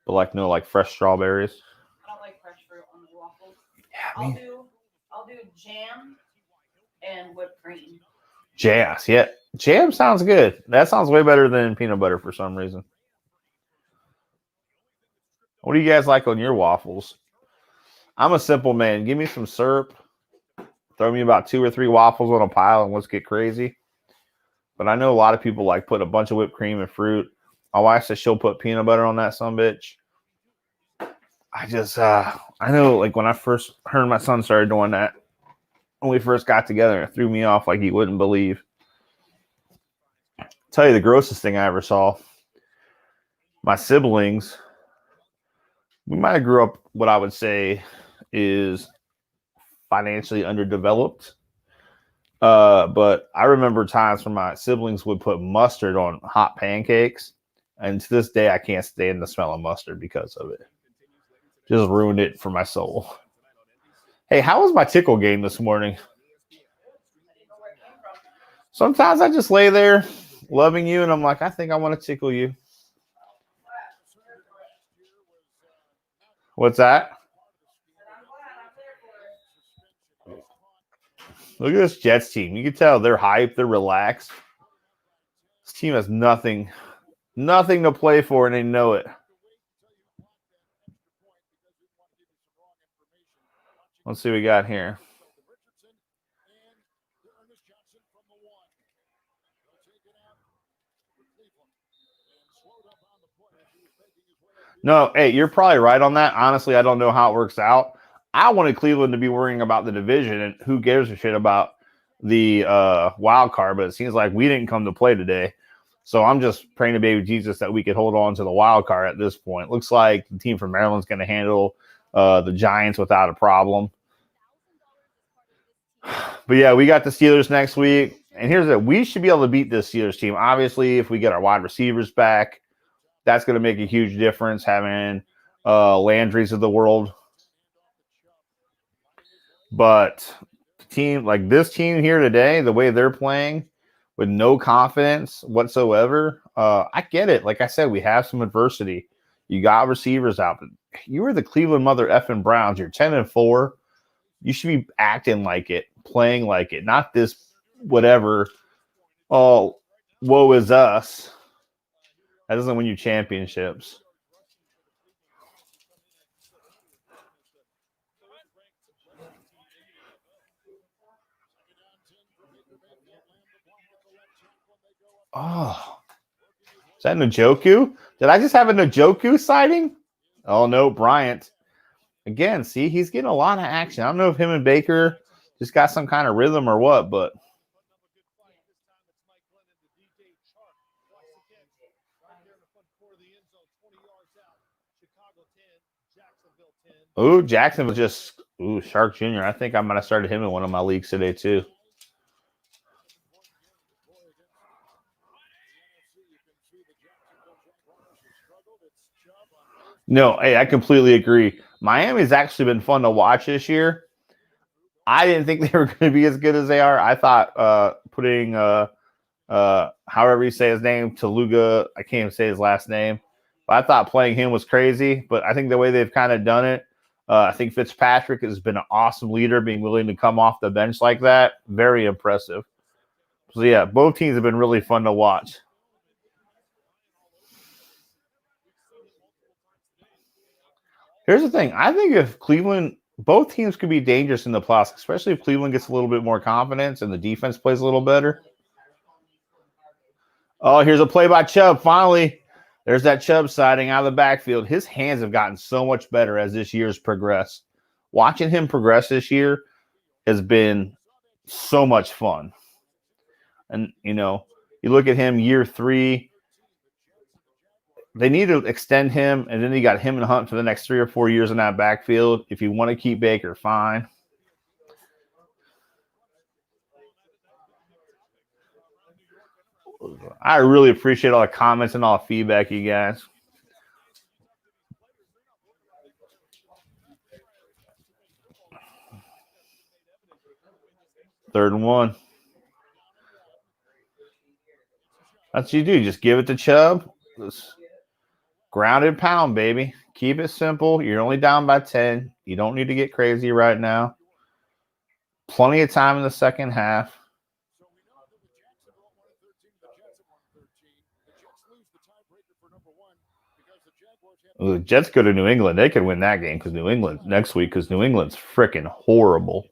Speaker 2: But like no, like fresh strawberries.
Speaker 15: I don't like fresh fruit on the waffles.
Speaker 2: Yeah,
Speaker 15: I'll do jam and whipped cream.
Speaker 2: Jazz, yeah. Jam sounds good. That sounds way better than peanut butter for some reason. What do you guys like on your waffles? I'm a simple man. Give me some syrup. Throw me about 2 or 3 waffles on a pile and let's get crazy. But I know a lot of people like put a bunch of whipped cream and fruit. My wife says she'll put peanut butter on that sumbitch. I know like when I first heard my son started doing that, when we first got together, it threw me off like you wouldn't believe. I'll tell you the grossest thing I ever saw. My siblings, we might have grew up what I would say is financially underdeveloped. But I remember times when my siblings would put mustard on hot pancakes. And to this day, I can't stand the smell of mustard because of it. Just ruined it for my soul. Hey, how was my tickle game this morning? Sometimes I just lay there loving you, and I'm like, I think I want to tickle you. What's that? Look at this Jets team. You can tell they're hyped. They're relaxed. This team has nothing to play for, and they know it. Let's see what we got here. No, hey, you're probably right on that. Honestly, I don't know how it works out. I wanted Cleveland to be worrying about the division, and who gives a shit about the wild card, but it seems like we didn't come to play today. So I'm just praying to baby Jesus that we could hold on to the wild card at this point. Looks like the team from Maryland's going to handle the Giants without a problem. But yeah, we got the Steelers next week. And here's it. We should be able to beat this Steelers team. Obviously, if we get our wide receivers back, that's going to make a huge difference, having Landry's of the world. But the team, like this team here today, the way they're playing with no confidence whatsoever, I get it. Like I said, we have some adversity. You got receivers out. But you were the Cleveland mother effing Browns. You're 10-4. You should be acting like it, playing like it, not this whatever. Oh, woe is us. That doesn't win you championships. Oh, is that Njoku? Did I just have a Njoku sighting? Oh, no, Bryant. Again, see, he's getting a lot of action. I don't know if him and Baker just got some kind of rhythm or what, but oh, Jacksonville just Shark Jr. I think I might have started him in one of my leagues today too. No, hey, I completely agree. Miami's actually been fun to watch this year. I didn't think they were going to be as good as they are. I thought putting however you say his name, Taluga, I can't even say his last name, but I thought playing him was crazy. But I think the way they've kind of done it, I think Fitzpatrick has been an awesome leader, being willing to come off the bench like that. Very impressive. So, yeah, both teams have been really fun to watch. Here's the thing. I think if Cleveland, both teams could be dangerous in the playoffs, especially if Cleveland gets a little bit more confidence and the defense plays a little better. Oh, here's a play by Chubb. Finally, there's that Chubb sighting out of the backfield. His hands have gotten so much better as this year's progressed. Watching him progress this year has been so much fun. And, you know, you look at him year 3. They need to extend him, and then you got him and Hunt for the next 3 or 4 years in that backfield. If you want to keep Baker, fine. I really appreciate all the comments and all the feedback, you guys. Third and 1. That's what you do. Just give it to Chubb. Just grounded pound, baby. Keep it simple. You're only down by 10. You don't need to get crazy right now. Plenty of time in the second half. The Jets go to New England. They could win that game because New England next week because New England's freaking horrible.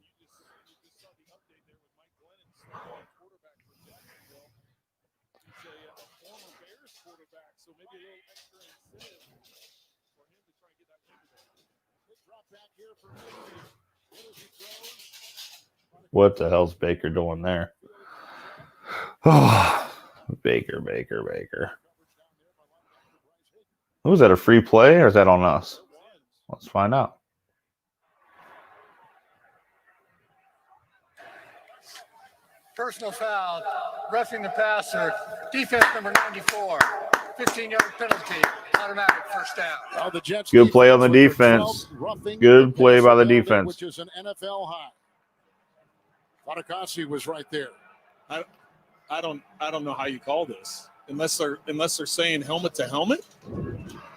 Speaker 2: What the hell's Baker doing there? Oh, Baker. Was that a free play or is that on us? Let's find out.
Speaker 13: Personal foul, roughing the passer, defense number 94, 15-yard penalty, automatic first down.
Speaker 1: Well, the Jets
Speaker 2: good play on the defense. Good play by the defense.
Speaker 1: Which is an NFL high. Fatukasi was right there.
Speaker 3: I don't know how you call this unless they're saying helmet to helmet.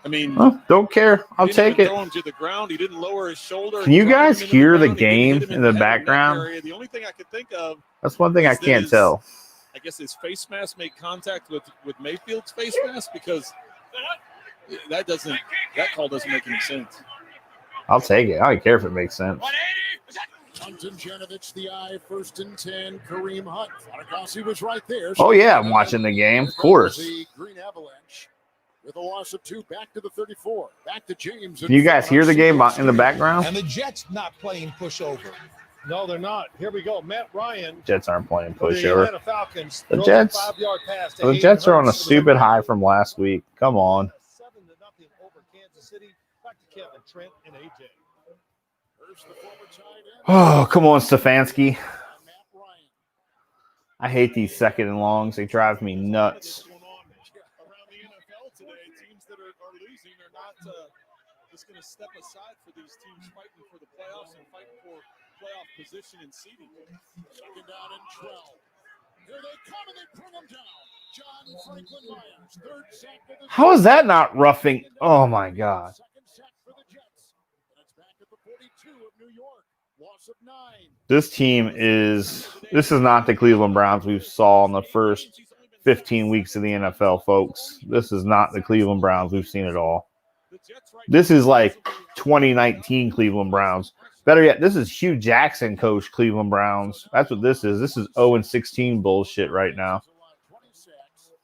Speaker 3: I mean,
Speaker 2: don't care. I'll take it.
Speaker 3: Throw him to the ground. He didn't lower his shoulder.
Speaker 2: Can you guys hear the game in the background?
Speaker 3: The only thing I could think of.
Speaker 2: That's one thing I can't tell.
Speaker 3: I guess his face mask made contact with Mayfield's face mask because that call doesn't make any sense.
Speaker 2: I'll take it. I don't care if it makes sense.
Speaker 1: Hunt and Janovich, the eye, 1st and 10. Kareem Hunt. Fatukasi was right there.
Speaker 2: Oh, yeah, I'm watching the game. Of course.
Speaker 1: The Green Avalanche with a loss of 2, back to the 34. Back to James.
Speaker 2: Can you guys hear the game in the background?
Speaker 16: And the Jets not playing pushover. No, they're not. Here we go. Matt Ryan.
Speaker 2: Jets aren't playing
Speaker 16: for the
Speaker 2: pushover.
Speaker 16: Atlanta Falcons.
Speaker 2: The
Speaker 16: throws
Speaker 2: Jets.
Speaker 16: a 5-yard pass to
Speaker 2: The
Speaker 16: Hayden
Speaker 2: Jets are on a
Speaker 16: Hurst for the
Speaker 2: stupid
Speaker 16: win.
Speaker 2: high from last week. Come on.
Speaker 16: 7-0 over Kansas City. Back to Kevin, Trent, and AJ.
Speaker 2: Oh, come on, Stefanski. I hate these second and longs. They drive me nuts.
Speaker 3: Around the NFL today, teams that are losing are not just going to step aside for these teams fighting for the playoffs and fighting for playoff position and seeding.
Speaker 1: Second down and 12. Here they come and they bring them down. John Franklin Myers, third sack for the
Speaker 2: How is that not roughing? Oh, my God.
Speaker 1: second sack for the Jets. And it's back at the 42 of New York. Loss of 9.
Speaker 2: This team is – this is not the Cleveland Browns we saw in the first 15 weeks of the NFL, folks. This is not the Cleveland Browns we've seen at all. This is like 2019 Cleveland Browns. Better yet, this is Hugh Jackson coach Cleveland Browns. That's what this is. This is 0-16 bullshit right now.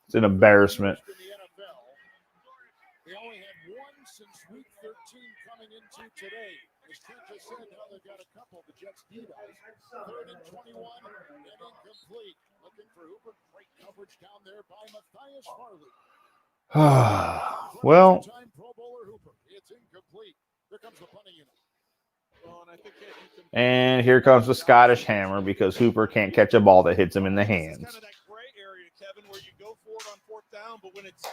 Speaker 2: It's an embarrassment.
Speaker 1: They only had one since week 13 coming into today. As Trent just said, now they've got a couple. The Jets beat us. Third and 21 and incomplete. Looking for Hooper. Great coverage down there by Matthias Farley.
Speaker 2: Well,
Speaker 1: Time Pro Bowler Hooper. It's incomplete. Here comes the punting unit.
Speaker 2: and here comes the Scottish hammer because Hooper can't catch a ball that hits him in the hands.
Speaker 3: Kind of that gray area, Kevin, where you go for it on fourth down, but when it's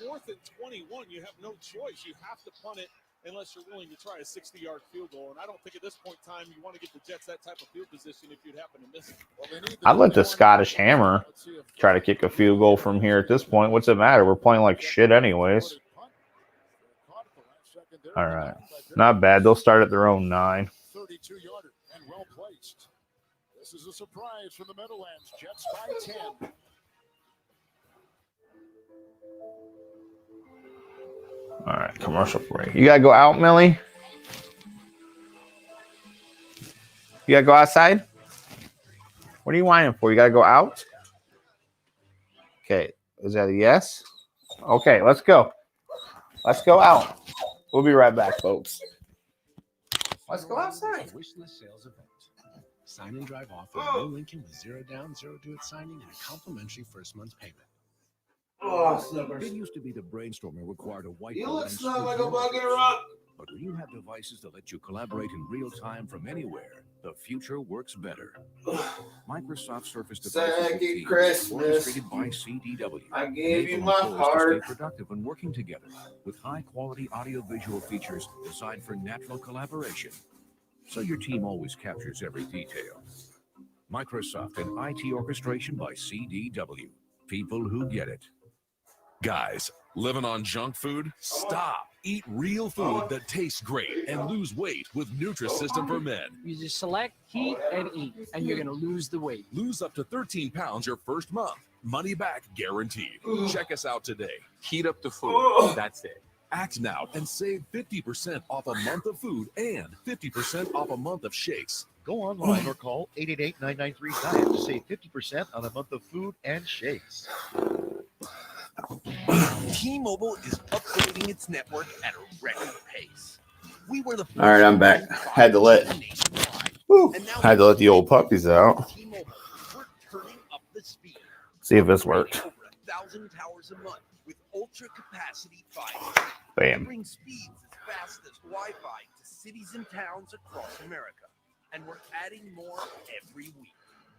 Speaker 3: 4th and 21, you have no choice. You have to punt it unless you're willing to try a 60-yard field goal. And I don't think at this point in time you want to give the Jets that type of field position if you'd happen to miss it.
Speaker 2: I'd let the Scottish hammer try to kick a field goal from here at this point. What's it matter? We're playing like shit anyways. All right. Not bad. They'll start at their own 9.
Speaker 1: 32-yarder and well placed. This is a surprise from the Meadowlands. Jets by 10.
Speaker 2: All right, commercial break. You got to go out, Millie? You got to go outside? What are you whining for? You got to go out? Okay. Is that a yes? Okay, let's go. Let's go out. We'll be right back, folks. Let's go outside.
Speaker 17: Wishlist sales event. Sign and drive off with a new Lincoln with 0 down, 0 due at signing, and a complimentary first month payment.
Speaker 18: It used to be the brainstorming required a whiteboard.
Speaker 19: You look snug like a bucket of rock.
Speaker 18: But when you have devices that let you collaborate in real time from anywhere, the future works better. Microsoft Surface devices with
Speaker 19: Second
Speaker 18: Teams,
Speaker 19: Christmas.
Speaker 18: orchestrated by CDW.
Speaker 19: I gave you
Speaker 18: enable
Speaker 19: my
Speaker 18: employees
Speaker 19: heart.
Speaker 18: to stay productive when working together with high-quality audio-visual features designed for natural collaboration, so your team always captures every detail. Microsoft and IT orchestration by CDW. People who get it.
Speaker 20: Guys, living on junk food? Stop. Eat real food that tastes great and lose weight with Nutrisystem for Men.
Speaker 21: You just select, heat, and eat, and you're going to lose the weight.
Speaker 20: Lose up to 13 pounds your first month. Money back guaranteed. Check us out today. Heat up the food. That's it. Act now and save 50% off a month of food and 50% off a month of shakes.
Speaker 22: Go online or call 888-993-DIET to save 50% on a month of food and shakes.
Speaker 23: T-Mobile is upgrading its network at a record pace. We were the first
Speaker 2: All right, I'm back. Had to let the old puppies out.
Speaker 23: turning up the speed.
Speaker 2: See if this worked.
Speaker 23: Over 1,000 towers a month with ultra capacity 5G.
Speaker 2: Bam.
Speaker 23: Bring speeds as fast as Wi-Fi to cities and towns across America, and we're adding more every week.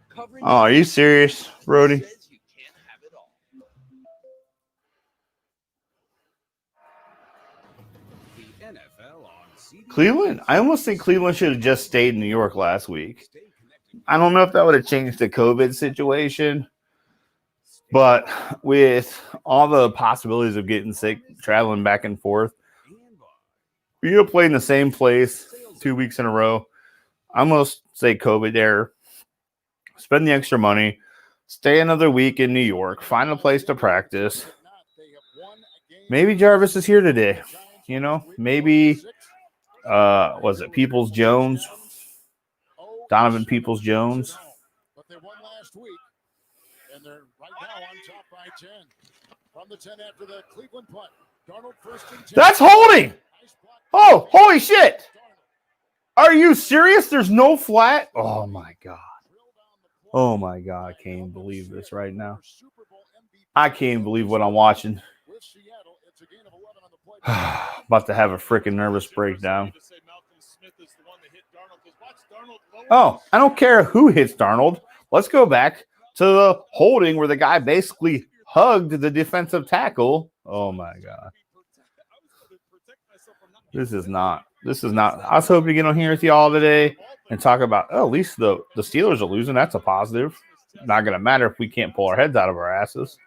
Speaker 23: Covering
Speaker 2: Oh, are you serious, Brody? Cleveland? I almost think Cleveland should have just stayed in New York last week. I don't know if that would have changed the COVID situation, but with all the possibilities of getting sick, traveling back and forth, you're playing the same place 2 weeks in a row. I almost say COVID there. Spend the extra money, stay another week in New York, find a place to practice. Maybe Jarvis is here today. You know, maybe was it Peoples Jones? Donovan Peoples Jones.
Speaker 1: But they won last week, and they're right now on top by 10. From the 10 after the Cleveland punt. Darnold first and 10.
Speaker 2: That's holding. Oh, holy shit. Are you serious? There's no flat? Oh, my God. Oh, my God. I can't even believe this right now. I can't even believe what I'm watching. About to have a freaking nervous breakdown. Oh, I don't care who hits Darnold. Let's go back to the holding where the guy basically hugged the defensive tackle. Oh, my God. This is not. I was hoping to get on here with y'all today and talk about, oh, at least the Steelers are losing. That's a positive. Not going to matter if we can't pull our heads out of our asses.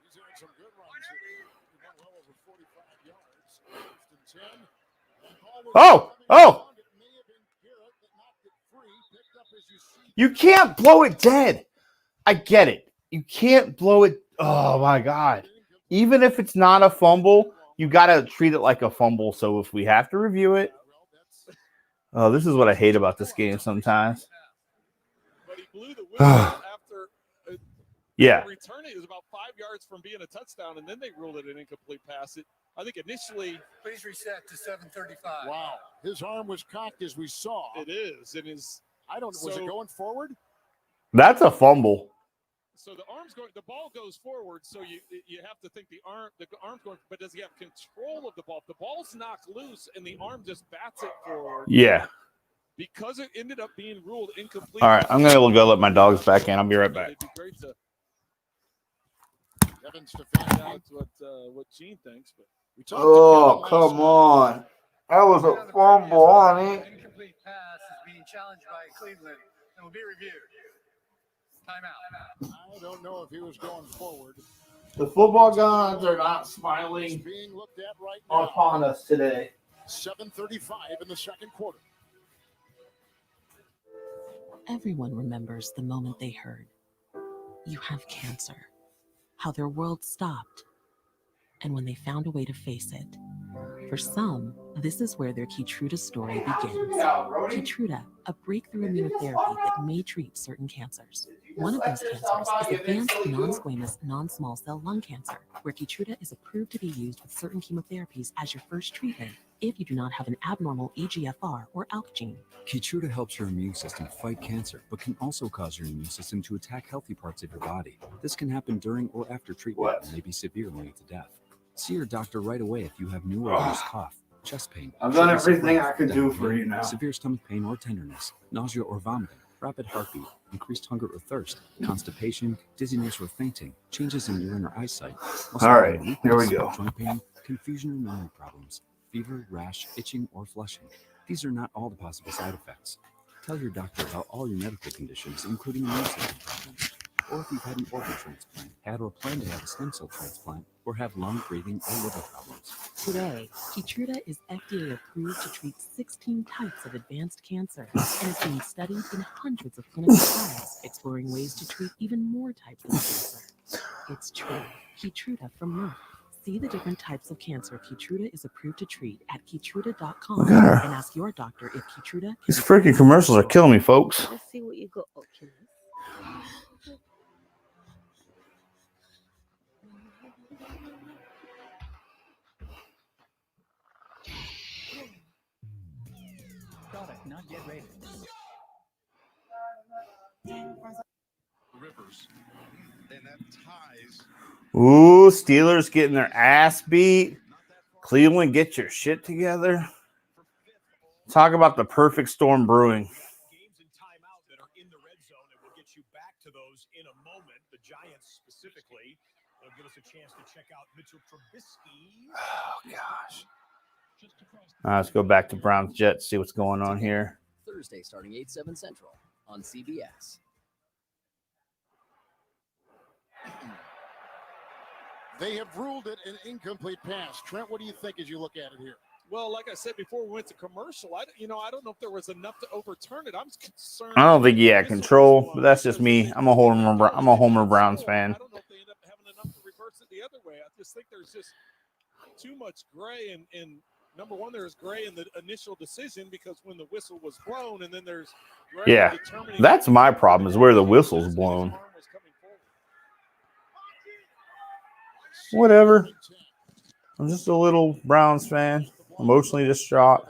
Speaker 2: Oh. You can't blow it dead. I get it. You can't blow it. Oh, my God. Even if it's not a fumble, you got to treat it like a fumble. So if we have to review it. Oh, this is what I hate about this game sometimes.
Speaker 3: But he blew the whistle after returning. It was about 5 yards from being a touchdown, and then they ruled it an incomplete pass. I think initially.
Speaker 13: Please reset to 7:35.
Speaker 1: Wow. His arm was cocked as we saw.
Speaker 3: It is. It is.
Speaker 1: I don't know. Was it going forward?
Speaker 2: That's a fumble.
Speaker 3: So the ball goes forward, so you have to think the arm's going, but does he have control of the ball? If the ball's knocked loose and the arm just bats it forward.
Speaker 2: Yeah.
Speaker 3: Because it ended up being ruled incomplete.
Speaker 2: All right, I'm going to go let my dogs back in. I'll be right back.
Speaker 3: It'd be great to find out what Gene thinks. But
Speaker 2: oh, come on. That was a fumble on it.
Speaker 13: Incomplete pass is being challenged by Cleveland and will be reviewed. Timeout.
Speaker 1: I don't know if he was going forward.
Speaker 2: The football gods are not smiling
Speaker 1: being looked at right now.
Speaker 2: upon us today.
Speaker 1: 7:35 in the second quarter.
Speaker 5: Everyone remembers the moment they heard, "You have cancer," how their world stopped, and when they found a way to face it. For some, this is where their Keytruda story begins. Keytruda, a breakthrough immunotherapy that may treat certain cancers. One of those cancers is advanced non-squamous non-small cell lung cancer, where Keytruda is approved to be used with certain chemotherapies as your first treatment if you do not have an abnormal EGFR or ALK gene.
Speaker 6: Keytruda helps your immune system fight cancer, but can also cause your immune system to attack healthy parts of your body. This can happen during or after treatment and may be severe, leading to death. See your doctor right away if you have new or worse cough, chest pain.
Speaker 2: I've done
Speaker 6: shortness of
Speaker 2: everything
Speaker 6: breath,
Speaker 2: I could do for you now.
Speaker 6: Severe stomach pain or tenderness, nausea or vomiting, rapid heartbeat, increased hunger or thirst, constipation, dizziness or fainting, changes in urine or eyesight.
Speaker 2: All right, here we go.
Speaker 6: Joint pain, confusion or memory problems, fever, rash, itching, or flushing. These are not all the possible side effects. Tell your doctor about all your medical conditions, including immune system problems. Or if you've had an organ transplant, had or plan to have a stem cell transplant, or have lung, breathing, or liver problems.
Speaker 5: Today, Keytruda is FDA approved to treat 16 types of advanced cancer and is being studied in hundreds of clinical trials, exploring ways to treat even more types of cancer. It's true. Keytruda from Merck. See the different types of cancer Keytruda is approved to treat at Keytruda.com
Speaker 2: Look at her.
Speaker 5: and ask your doctor if Keytruda.
Speaker 2: These freaking commercials are killing me, folks.
Speaker 11: Let's see what you got, Oculus.
Speaker 8: Product not yet rated.
Speaker 3: Rivers. And that ties.
Speaker 2: Ooh, Steelers getting their ass beat. Cleveland, get your shit together. Talk about the perfect storm brewing.
Speaker 7: Games in timeout that are in the red zone, and we'll get you back to those in a moment. The Giants specifically. They'll give us a chance to check out Mitchell Trubisky.
Speaker 2: Oh, gosh. All right, let's go back to Browns Jets, see what's going on here.
Speaker 24: Thursday starting 8/7 Central on CBS.
Speaker 1: They have ruled it an incomplete pass. Trent, what do you think as you look at it here?
Speaker 3: Well, like I said before, we went to commercial. I don't know if there was enough to overturn it. I'm concerned.
Speaker 2: I don't think he had control, but that's just me. I'm a Homer Browns fan.
Speaker 3: I don't know if they end up having enough to reverse it the other way. I just think there's just too much gray. And number one, there's gray in the initial decision because when the whistle was blown, and then there's gray.
Speaker 2: Yeah, that's my problem is where the whistle's blown. Whatever. I'm just a little Browns fan, emotionally distraught.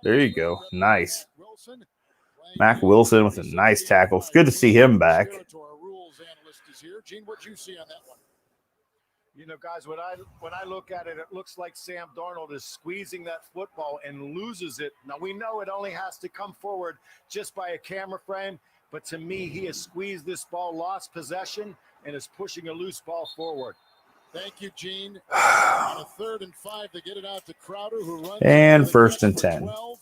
Speaker 2: There you go. Nice. Mac Wilson with a nice tackle. It's good to see him back.
Speaker 1: Gene, what you see on that one?
Speaker 16: You know, guys, when I look at it, it looks like Sam Darnold is squeezing that football and loses it. Now, we know it only has to come forward just by a camera frame, but to me, he has squeezed this ball, lost possession, and is pushing a loose ball forward.
Speaker 1: Thank you, Gene. On a 3rd and 5, they get it out to Crowder, who runs.
Speaker 2: And 1st and 10.
Speaker 1: 12,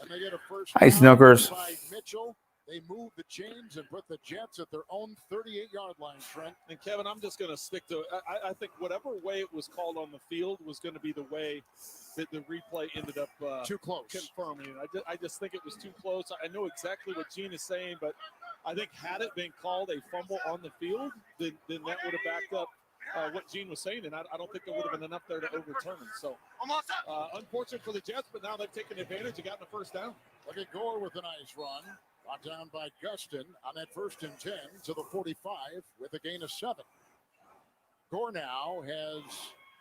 Speaker 1: and they get a first
Speaker 2: Hi, Snookers.
Speaker 1: by Mitchell. They move the chains and put the Jets at their own 38-yard line, Trent.
Speaker 3: And Kevin, I'm just going to stick to I think whatever way it was called on the field was going to be the way that the replay ended up
Speaker 1: too close
Speaker 3: confirming it. I just think it was too close. I know exactly what Gene is saying, but I think had it been called a fumble on the field, then that would have backed up what Gene was saying, and I don't think there would have been enough there to overturn it. So unfortunate for the Jets, but now they've taken advantage and gotten a first down.
Speaker 1: Look at Gore with a nice run. Brought down by Gustin on that 1st and 10 to the 45 with a gain of 7. Gore now has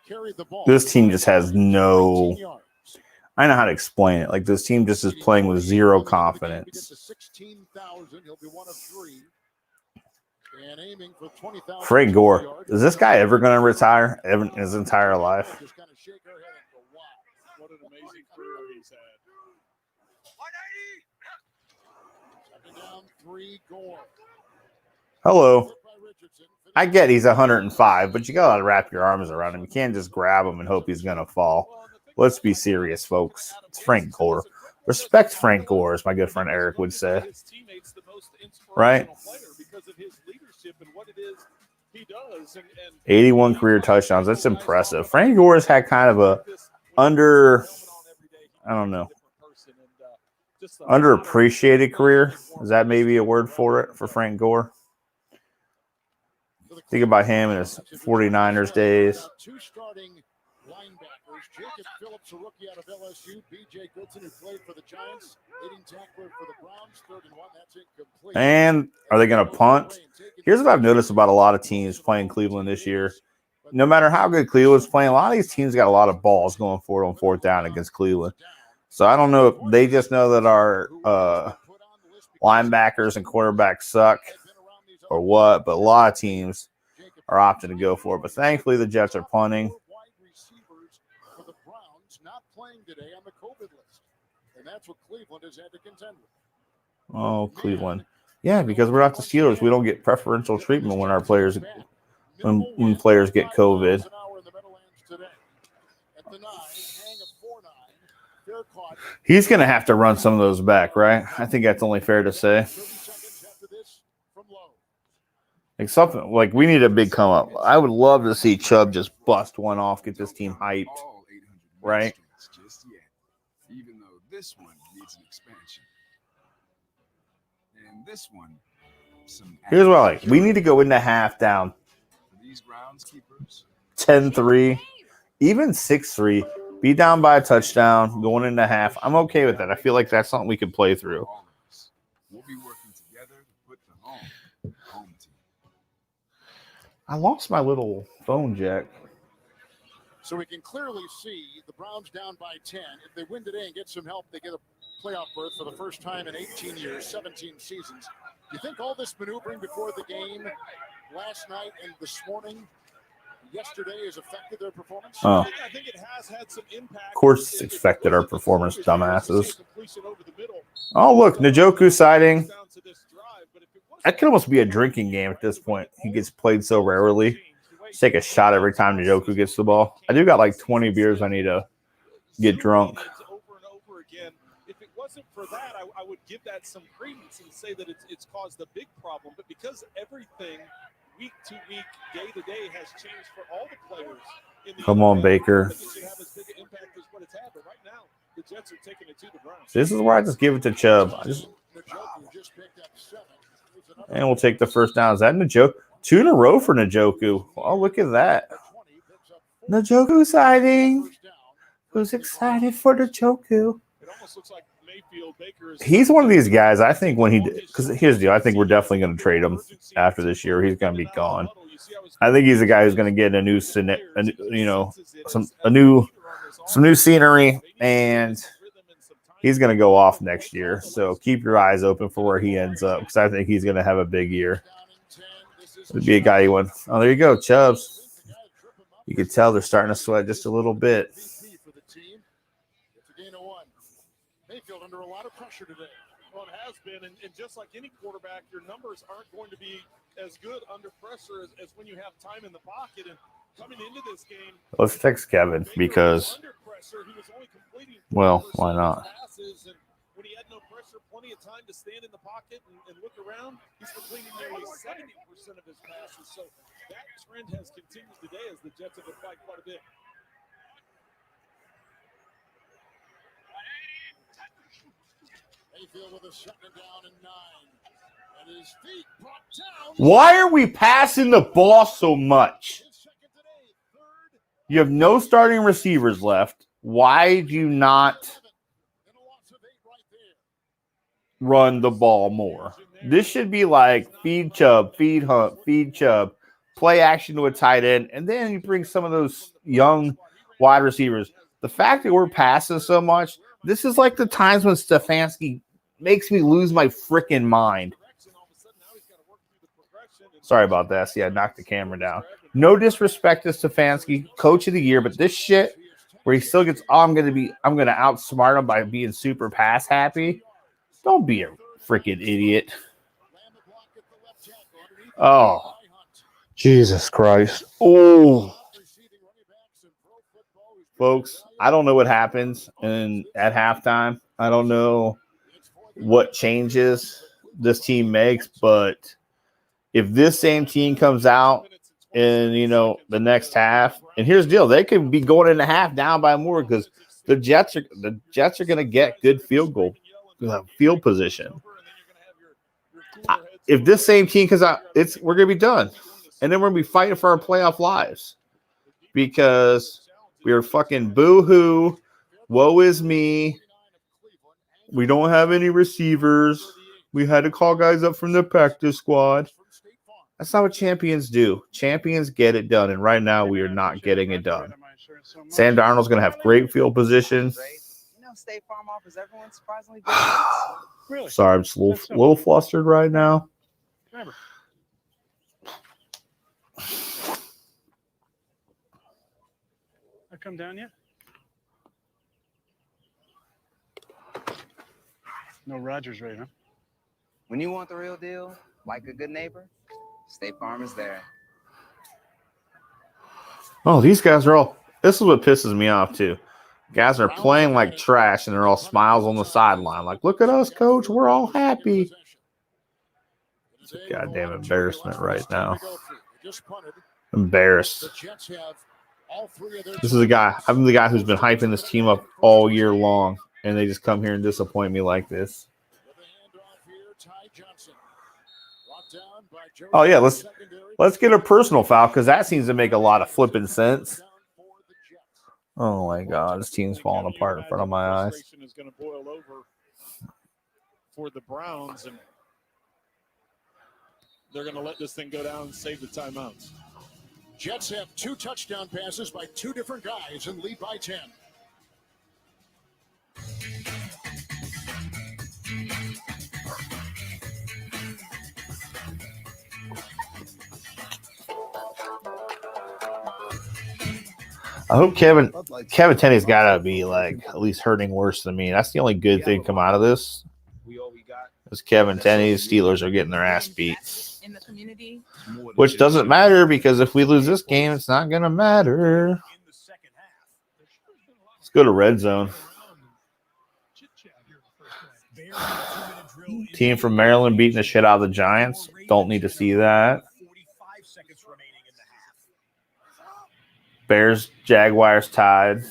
Speaker 1: carried the ball.
Speaker 2: This team just has no. I know how to explain it. Like, this team just is playing with zero confidence.
Speaker 1: 16,000. He'll be 1 of 3. And aiming for 20,000.
Speaker 2: Frank Gore. Is this guy ever going to retire in his entire life?
Speaker 1: Just kind of shake our head and go, wow.
Speaker 3: What an amazing career he's had.
Speaker 1: Down 3, Gore.
Speaker 2: Hello. I get he's 105, but you got to wrap your arms around him. You can't just grab him and hope he's going to fall. Let's be serious, folks. It's Frank Gore. Respect Frank Gore, as my good friend Eric would say. Right? 81 career touchdowns. That's impressive. Frank Gore's had kind of a underappreciated career. Is that maybe a word for it for Frank Gore? Think about him in his 49ers days.
Speaker 1: 2 starting linebackers. Jacob Phillips, a rookie out of LSU. B.J. Goodson, who played for the Giants. Leading tackler for the Browns. 3rd and 1. That's incomplete.
Speaker 2: And are they going to punt? Here's what I've noticed about a lot of teams playing Cleveland this year. No matter how good Cleveland's playing, a lot of these teams got a lot of balls going forward on 4th down against Cleveland. So I don't know if they just know that our linebackers and quarterbacks suck or what, but a lot of teams are opting to go for it. But thankfully, the Jets are punting.
Speaker 1: For the Browns not playing today on the COVID list. And that's what Cleveland has had to contend with.
Speaker 2: Oh, Cleveland. Yeah, because we're not the Steelers. We don't get preferential treatment when our players when players get COVID. He's going to have to run some of those back, right? I think that's only fair to say. Like something like we need a big come up. I would love to see Chubb just bust one off, get this team hyped, right?
Speaker 4: Just yet, even though this one needs an expansion, and this one,
Speaker 2: here's what I like. We need to go into half down.
Speaker 4: These groundskeepers,
Speaker 2: 10-3, even 6-3. Be down by a touchdown, going into half. I'm okay with that. I feel like that's something we can play through.
Speaker 4: we'll be working together to put the home team.
Speaker 2: I lost my little phone jack.
Speaker 1: So we can clearly see the Browns down by 10. If they win today and get some help, they get a playoff berth for the first time in 18 years, 17 seasons. Do you think all this maneuvering before the game last night and this morning, yesterday, has affected their performance?
Speaker 2: Oh.
Speaker 3: I think it has had some impact.
Speaker 2: Of course, it's affected our performance, dumbasses. Oh, look, Njoku sighting. That could almost be a drinking game at this point. He gets played so rarely. Just take a shot every time Njoku gets the ball. I do got like 20 beers I need to get drunk.
Speaker 3: If it wasn't for that, I would give that some credence and say that it's caused a big problem. But because everything week to week, day to day has changed for all the players.
Speaker 2: Come on, Baker. This is where I just give it to Chubb. And we'll take the first down. Is that Njoku? 2 in a row for Njoku. Oh, look at that. Njoku sighting. Who's excited for Njoku? He's one of these guys, I think, when he – because here's the deal. I think we're definitely going to trade him after this year. He's going to be gone. I think he's a guy who's going to get a new some new scenery and He's going to go off next year. So keep your eyes open for where he ends up because I think he's going to have a big year. It'd be a guy you want. Oh, there you go, Chubbs. You can tell they're starting to sweat just a little bit.
Speaker 1: Mayfield under a lot of pressure today.
Speaker 3: Well, it has been, and just like any quarterback, your numbers aren't going to be as good under pressure as when you have time in the pocket. And coming into this game,
Speaker 2: Let's text Kevin because, well, why not?
Speaker 3: and when he had no pressure, plenty of time to stand in the pocket and look around, he's completing nearly 70% of his passes. So that trend has continued today as the Jets have been fighting quite a bit.
Speaker 1: Mayfield with a second down and 9. And his feet brought down.
Speaker 2: Why are we passing the ball so much? You have no starting receivers left. Why do you not run the ball more? This should be like feed Chubb, feed Hunt, feed Chubb, play action to a tight end, and then you bring some of those young wide receivers. The fact that we're passing so much, this is like the times when Stefanski makes me lose my freaking mind. Sorry about that. See, I knocked the camera down. No disrespect to Stefanski, coach of the year, but this shit where he still gets, I'm gonna outsmart him by being super pass happy. Don't be a freaking idiot. Oh, Jesus Christ. Oh, folks, I don't know what happens at halftime. I don't know what changes this team makes, but if this same team comes out in, the next half, and here's the deal, they could be going into half down by more because the Jets are going to get good field position. If this same team comes out, we're going to be done, and then we're going to be fighting for our playoff lives because we are fucking boo-hoo, woe is me. We don't have any receivers. We had to call guys up from the practice squad. That's not what champions do. Champions get it done, and right now we are not getting it done. Sam Darnold's going to have great field position.
Speaker 9: State Farm offers everyone surprisingly good
Speaker 2: Really? Sorry, I'm just a little flustered right now.
Speaker 10: I come down yet? No Rogers rate, huh?
Speaker 9: When you want the real deal, like a good neighbor, State Farm is there.
Speaker 2: Oh, these guys are all. This is what pisses me off too. Guys are playing like trash, and they're all smiles on the sideline. Like, look at us, coach. We're all happy. It's a goddamn embarrassment right now. Embarrassed. This is a guy. I'm the guy who's been hyping this team up all year long, and they just come here and disappoint me like this. Oh yeah, let's get a personal foul because that seems to make a lot of flipping sense. Oh my God, this team's falling apart in front of my eyes.
Speaker 3: Is going to boil over for the Browns, and they're going to let this thing go down and save the timeouts.
Speaker 1: Jets have 2 touchdown passes by 2 different guys and lead by 10.
Speaker 2: I hope Kevin Tenney's got to be like at least hurting worse than me. That's the only good thing come out of this. Is Kevin Tenney's Steelers are getting their ass beat.
Speaker 9: In the community.
Speaker 2: Which doesn't matter because if we lose this game, it's not going to matter. Let's go to red zone. Team from Maryland beating the shit out of the Giants. Don't need to see that. Bears, Jaguars tied.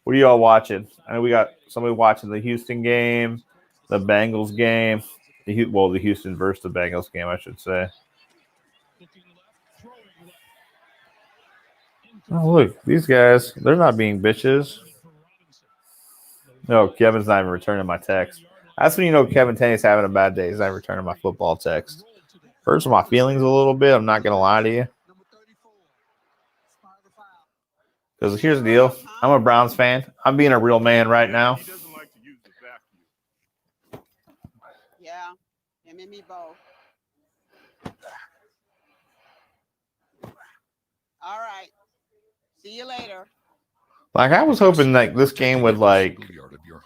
Speaker 2: What are y'all watching? I know we got somebody watching the Houston game, the Bengals game. The Houston versus the Bengals game, I should say. Oh, look, these guys, they're not being bitches. No, Kevin's not even returning my text. That's when you know Kevin Tenney's having a bad day. He's not returning my football text. Hurts my feelings a little bit. I'm not going to lie to you. Because here's the deal. I'm a Browns fan. I'm being a real man right now.
Speaker 12: Yeah, him and me both. All right. See you later.
Speaker 2: Like, I was hoping like this game would like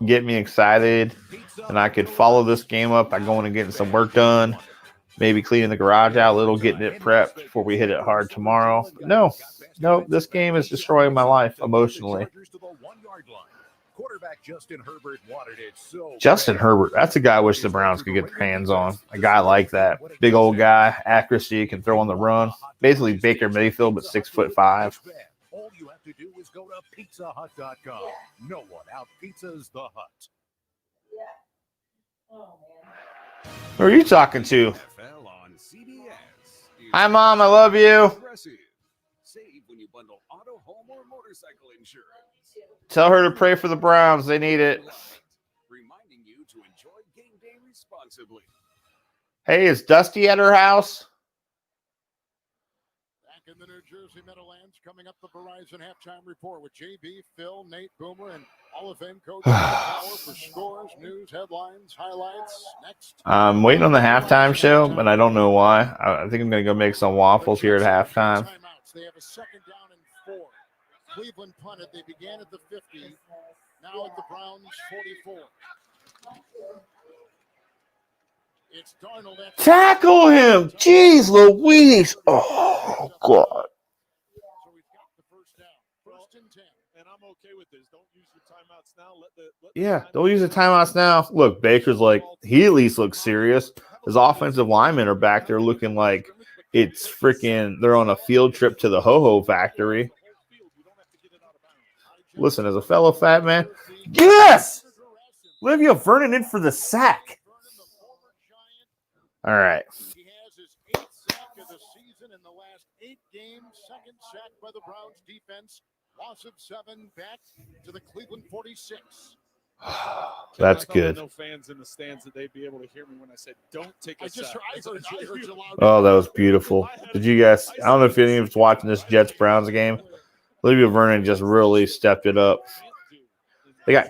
Speaker 2: get me excited and I could follow this game up by going and getting some work done, maybe cleaning the garage out a little, getting it prepped before we hit it hard tomorrow. But no, this game is destroying my life emotionally.
Speaker 18: Quarterback Justin Herbert wanted it so
Speaker 2: Justin Herbert, that's a guy I wish the Browns could get their hands on. A guy like that. Big old guy, accuracy, can throw on the run. Basically Baker Mayfield, but 6'5".
Speaker 18: All you have to do is go to pizzahut.com. No one out-pizzas the Hut.
Speaker 2: Who are you talking to?
Speaker 18: NFL on CBS.
Speaker 2: Hi, Mom. I love you.
Speaker 18: Save when you bundle auto, home, or motorcycle insurance.
Speaker 2: Tell her to pray for the Browns. They need it.
Speaker 18: Reminding you to enjoy game day responsibly.
Speaker 2: Hey, is Dusty at her house?
Speaker 1: Back in the New Jersey Meadowlands, coming up the Verizon halftime report with JB, Phil, Nate Boomer, and Hall of Fame coach Power for scores, news, headlines, highlights. Next.
Speaker 2: I'm waiting on the halftime show, but I don't know why. I think I'm going to go make some waffles here at halftime.
Speaker 1: They have a second down and 4. Cleveland punted. They began at the 50. Now at the Browns 44. It's Darnold.
Speaker 2: Tackle him. Jeez Louise. Oh, God.
Speaker 1: So he's got the first down. First and 10.
Speaker 3: And I'm okay with this. Don't use your timeouts now.
Speaker 2: Yeah, don't use the timeouts now. Look, Baker's like, he at least looks serious. His offensive linemen are back there looking like it's freaking, they're on a field trip to the Ho-Ho factory. Listen, as a fellow fat man, yes! Olivia Vernon in for the sack. All right.
Speaker 1: He has his 8th sack of the season in the last 8 games. Second sack by the Browns defense. Loss of 7 back to the Cleveland 46.
Speaker 2: That's good.
Speaker 3: No fans in the stands that they'd be able to hear me when I said, "Don't take a sack."
Speaker 1: I heard you loud.
Speaker 2: Oh, that was beautiful. Did you guys? I don't know if any of you was watching this Jets-Browns game. Olivia Vernon just really stepped it up.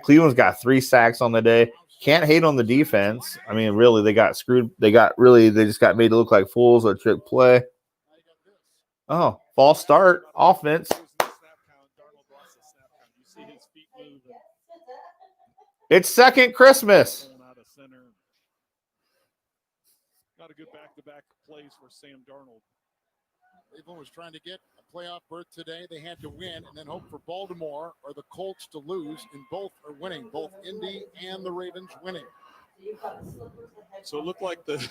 Speaker 2: Cleveland's got 3 sacks on the day. Can't hate on the defense. I mean, really, they got screwed. They just got made to look like fools or trick play. Oh, false start offense. It's second Christmas.
Speaker 3: Got a good back-to-back plays for Sam Darnold.
Speaker 1: Cleveland was trying to get a playoff berth today. They had to win and then hope for Baltimore or the Colts to lose, and both are winning. Both Indy and the Ravens winning.
Speaker 3: So it looked like the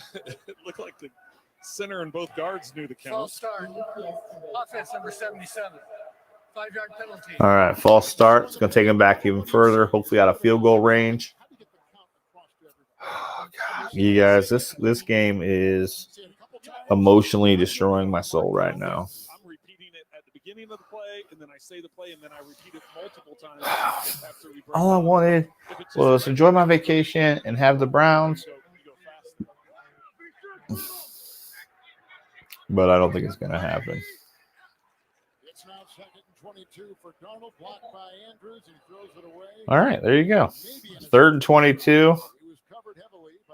Speaker 3: center and both guards knew the count.
Speaker 13: False start. Offense number 77. 5-yard penalty.
Speaker 2: All right, false start. It's going to take him back even further. Hopefully out of field goal range. Oh, God. You guys, this game is emotionally destroying my soul right now.
Speaker 3: I'm repeating it at the beginning of the play, and then I say the play, and then I repeat it multiple times. After we
Speaker 2: All I wanted was to enjoy my vacation and have the Browns. But I don't think it's going to happen.
Speaker 1: It's now 2nd and 22 for Darnold, blocked by Andrews, and he throws it away.
Speaker 2: All right, there you go. 3rd and 22.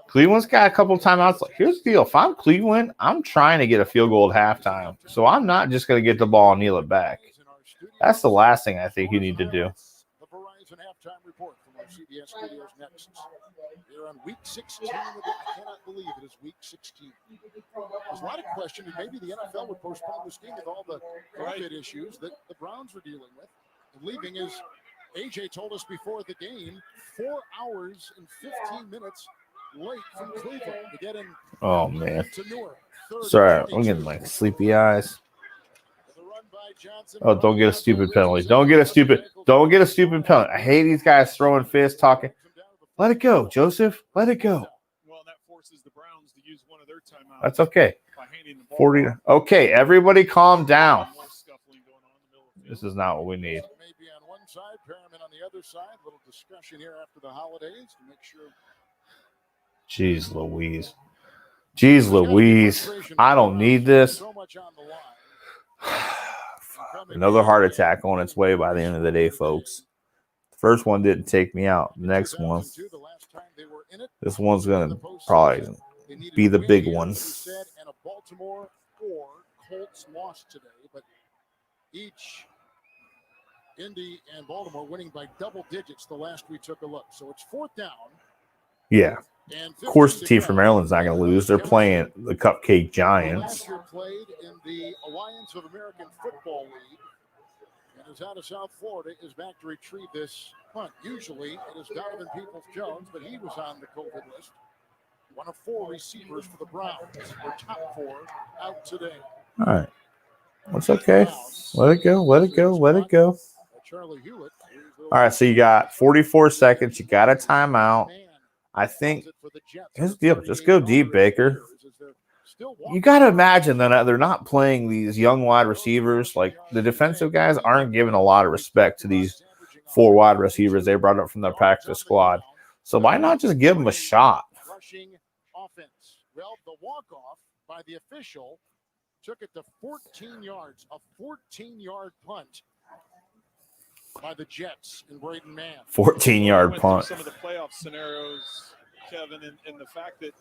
Speaker 2: Cleveland's got a couple timeouts. Here's the deal. If I'm Cleveland, I'm trying to get a field goal at halftime. So I'm not just going to get the ball and kneel it back. That's the last thing I think you need to do.
Speaker 1: The Verizon halftime report from our CBS studios next. We're on week 16. I cannot believe it is week 16. There's a lot of questions. Maybe the NFL would postpone this game with all the COVID issues that the Browns were dealing with. And leaving, as AJ told us before the game, 4 hours and 15 minutes late from Cleveland to get in.
Speaker 2: Oh, man.
Speaker 1: To Newark.
Speaker 2: Sorry, I'm getting like sleepy eyes. Oh, don't get a stupid penalty. Don't get a stupid penalty. I hate these guys throwing fists, talking. Let it go, Joseph. Let it go.
Speaker 3: Well, that forces the Browns to use one of their timeouts.
Speaker 2: That's okay.
Speaker 3: By handing the ball
Speaker 2: 40. Okay, everybody calm down. This is not what we need.
Speaker 1: Maybe on one side, Perriman on the other side. A little discussion here after the holidays to make sure.
Speaker 2: Jeez Louise. Jeez Louise. I don't need this.
Speaker 1: So much on the line.
Speaker 2: Another heart attack on its way by the end of the day, folks. The first one didn't take me out. The next one, this one's going to probably be the big one.
Speaker 1: And a Baltimore or Colts lost today, but each Indy and Baltimore winning by double digits the last we took a look. So it's 4th down.
Speaker 2: Yeah. Of course, the team from Maryland's not going to lose. They're playing the Cupcake Giants.
Speaker 1: Last year played in the Alliance of American Football League and is out of South Florida, is back to retrieve this punt. Usually it is Donovan Peoples-Jones, but he was on the COVID list. One of 4 receivers for the Browns. Their top 4 out today.
Speaker 2: All right. That's okay. Let it go. Let it go. Let it go.
Speaker 1: Charlie Hewitt.
Speaker 2: All right. So you got 44 seconds. You got a timeout. I think here's the deal. Just go deep, Baker. You got to imagine that they're not playing these young wide receivers. Like the defensive guys aren't giving a lot of respect to these 4 wide receivers they brought up from their practice squad. So why not just give them a shot?
Speaker 1: Rushing offense. Well, the walk-off by the official took it to 14 yards. A 14-yard punt by the Jets and Braden Mann.
Speaker 2: 14-yard punt.
Speaker 3: Some of the playoff scenarios, Kevin, and the fact that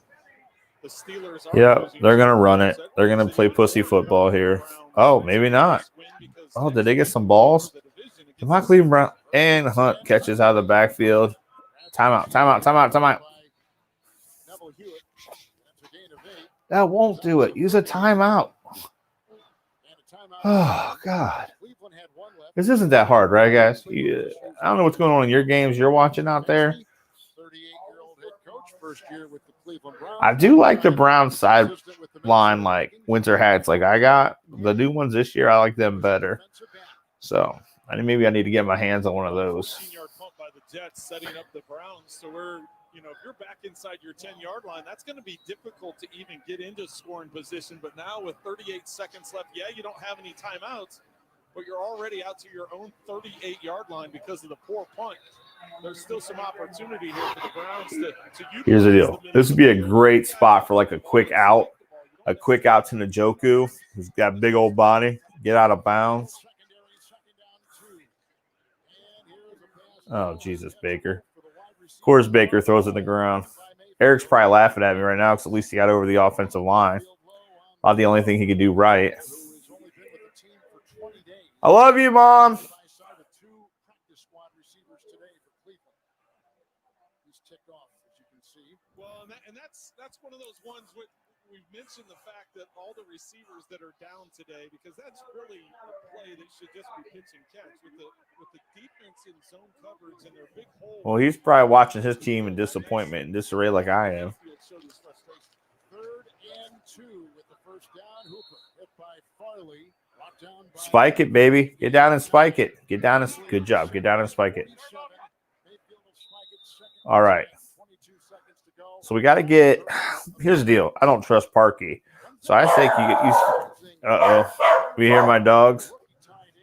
Speaker 3: the Steelers
Speaker 2: Yeah, they're going to run it. They're going to play pussy football here. Oh, maybe not. Oh, did they get some balls? Come on, Cleveland Brown. And Hunt catches out of the backfield. Timeout, timeout, timeout, timeout. That won't do it. Use a timeout. Oh, God. This isn't that hard, right, guys? I don't know what's going on in your games you're watching out there. I do like the Brown sideline, like winter hats like I got. The new ones this year, I like them better. So maybe I need to get my hands on one of those.
Speaker 3: 14-yard punt by the Jets setting up the Browns. So if you're back inside your 10-yard line, that's going to be difficult to even get into scoring position. But now with 38 seconds left, you don't have any timeouts, but you're already out to your own 38-yard line because of the poor punt. There's still some opportunity here for the Browns to utilize.
Speaker 2: Here's the deal. This would be a great spot for like a quick out to Njoku, who's got a big old body. Get out of bounds. Oh, Jesus, Baker. Of course, Baker throws it in the ground. Eric's probably laughing at me right now because at least he got over the offensive line. About the only thing he could do right. I love you, Mom.
Speaker 3: Well, and that's one of those ones we've mentioned the fact that all the receivers that are down today, because that's really a play that should just be pitch and catch with the defense in zone coverage and their big hole.
Speaker 2: Well, he's probably watching his team in disappointment and disarray like I am.
Speaker 1: 3rd and 2 with the first down. Hooper hit by Farley.
Speaker 2: Spike it, baby. Get down and spike it. Get down and good job. Get down and spike it. All right. So we got to get. Here's the deal. I don't trust Parkey, so I think you get used. Uh-oh. We hear my dogs.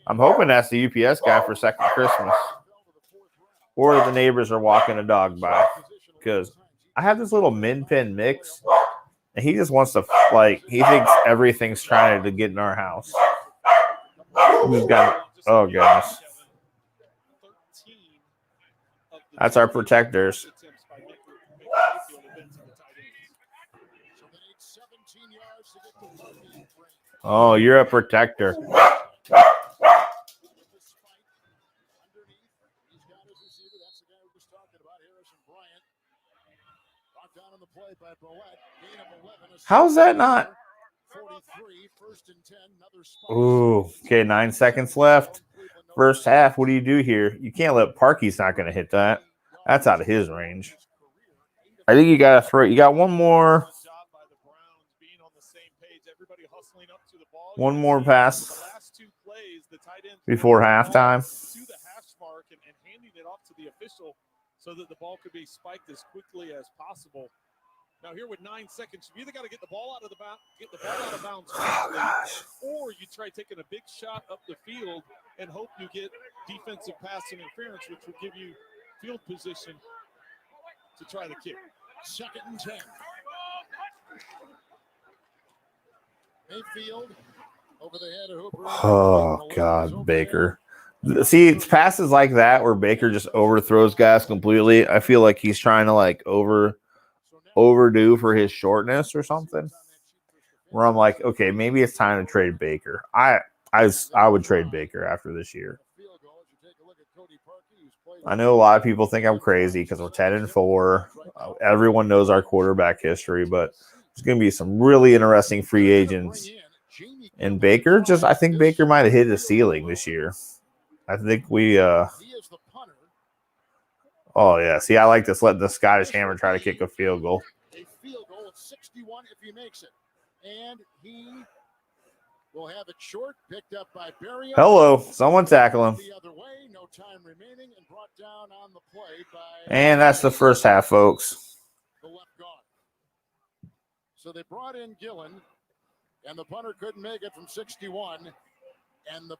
Speaker 2: I'm hoping that's the UPS guy for second Christmas, or the neighbors are walking a dog by, because I have this little min pin mix, and he just wants to he thinks everything's trying to get in our house. We've got, oh goodness. That's our protectors. Oh, you're a protector. How's that not? Ooh, okay, 9 seconds left. First half, what do you do here? You can't let Parkey's not going to hit that. That's out of his range. I think you got to throw it. You got one more. One more pass before halftime.
Speaker 3: To the hash mark and handing it off to the official so that the ball could be spiked as quickly as possible. Now here with 9 seconds, you either got to get the ball out of bounds quickly, or you try taking a big shot up the field and hope you get defensive pass interference, which will give you field position to try the kick.
Speaker 1: 2nd and 10. Mayfield Over the head of Hooper.
Speaker 2: Oh God, Baker. See, it's passes like that where Baker just overthrows guys completely. I feel like he's trying to like overdo for his shortness or something. Where I'm like, okay, maybe it's time to trade Baker. I would trade Baker after this year. I know a lot of people think I'm crazy because we're 10-4. Everyone knows our quarterback history, but there's going to be some really interesting free agents. And Baker, I think Baker might have hit his ceiling this year. I think we. Oh yeah, see, I like this. Letting the Scottish Hammer try to kick a field goal.
Speaker 1: A field goal at 61 if he makes it, and he will have it short, picked up by Berrio.
Speaker 2: Hello, someone tackle him.
Speaker 1: The other way, no time remaining, and brought down on the play by.
Speaker 2: And that's the first half, folks.
Speaker 1: The left guard. So they brought in Gillen, and the punter couldn't make it from 61. And the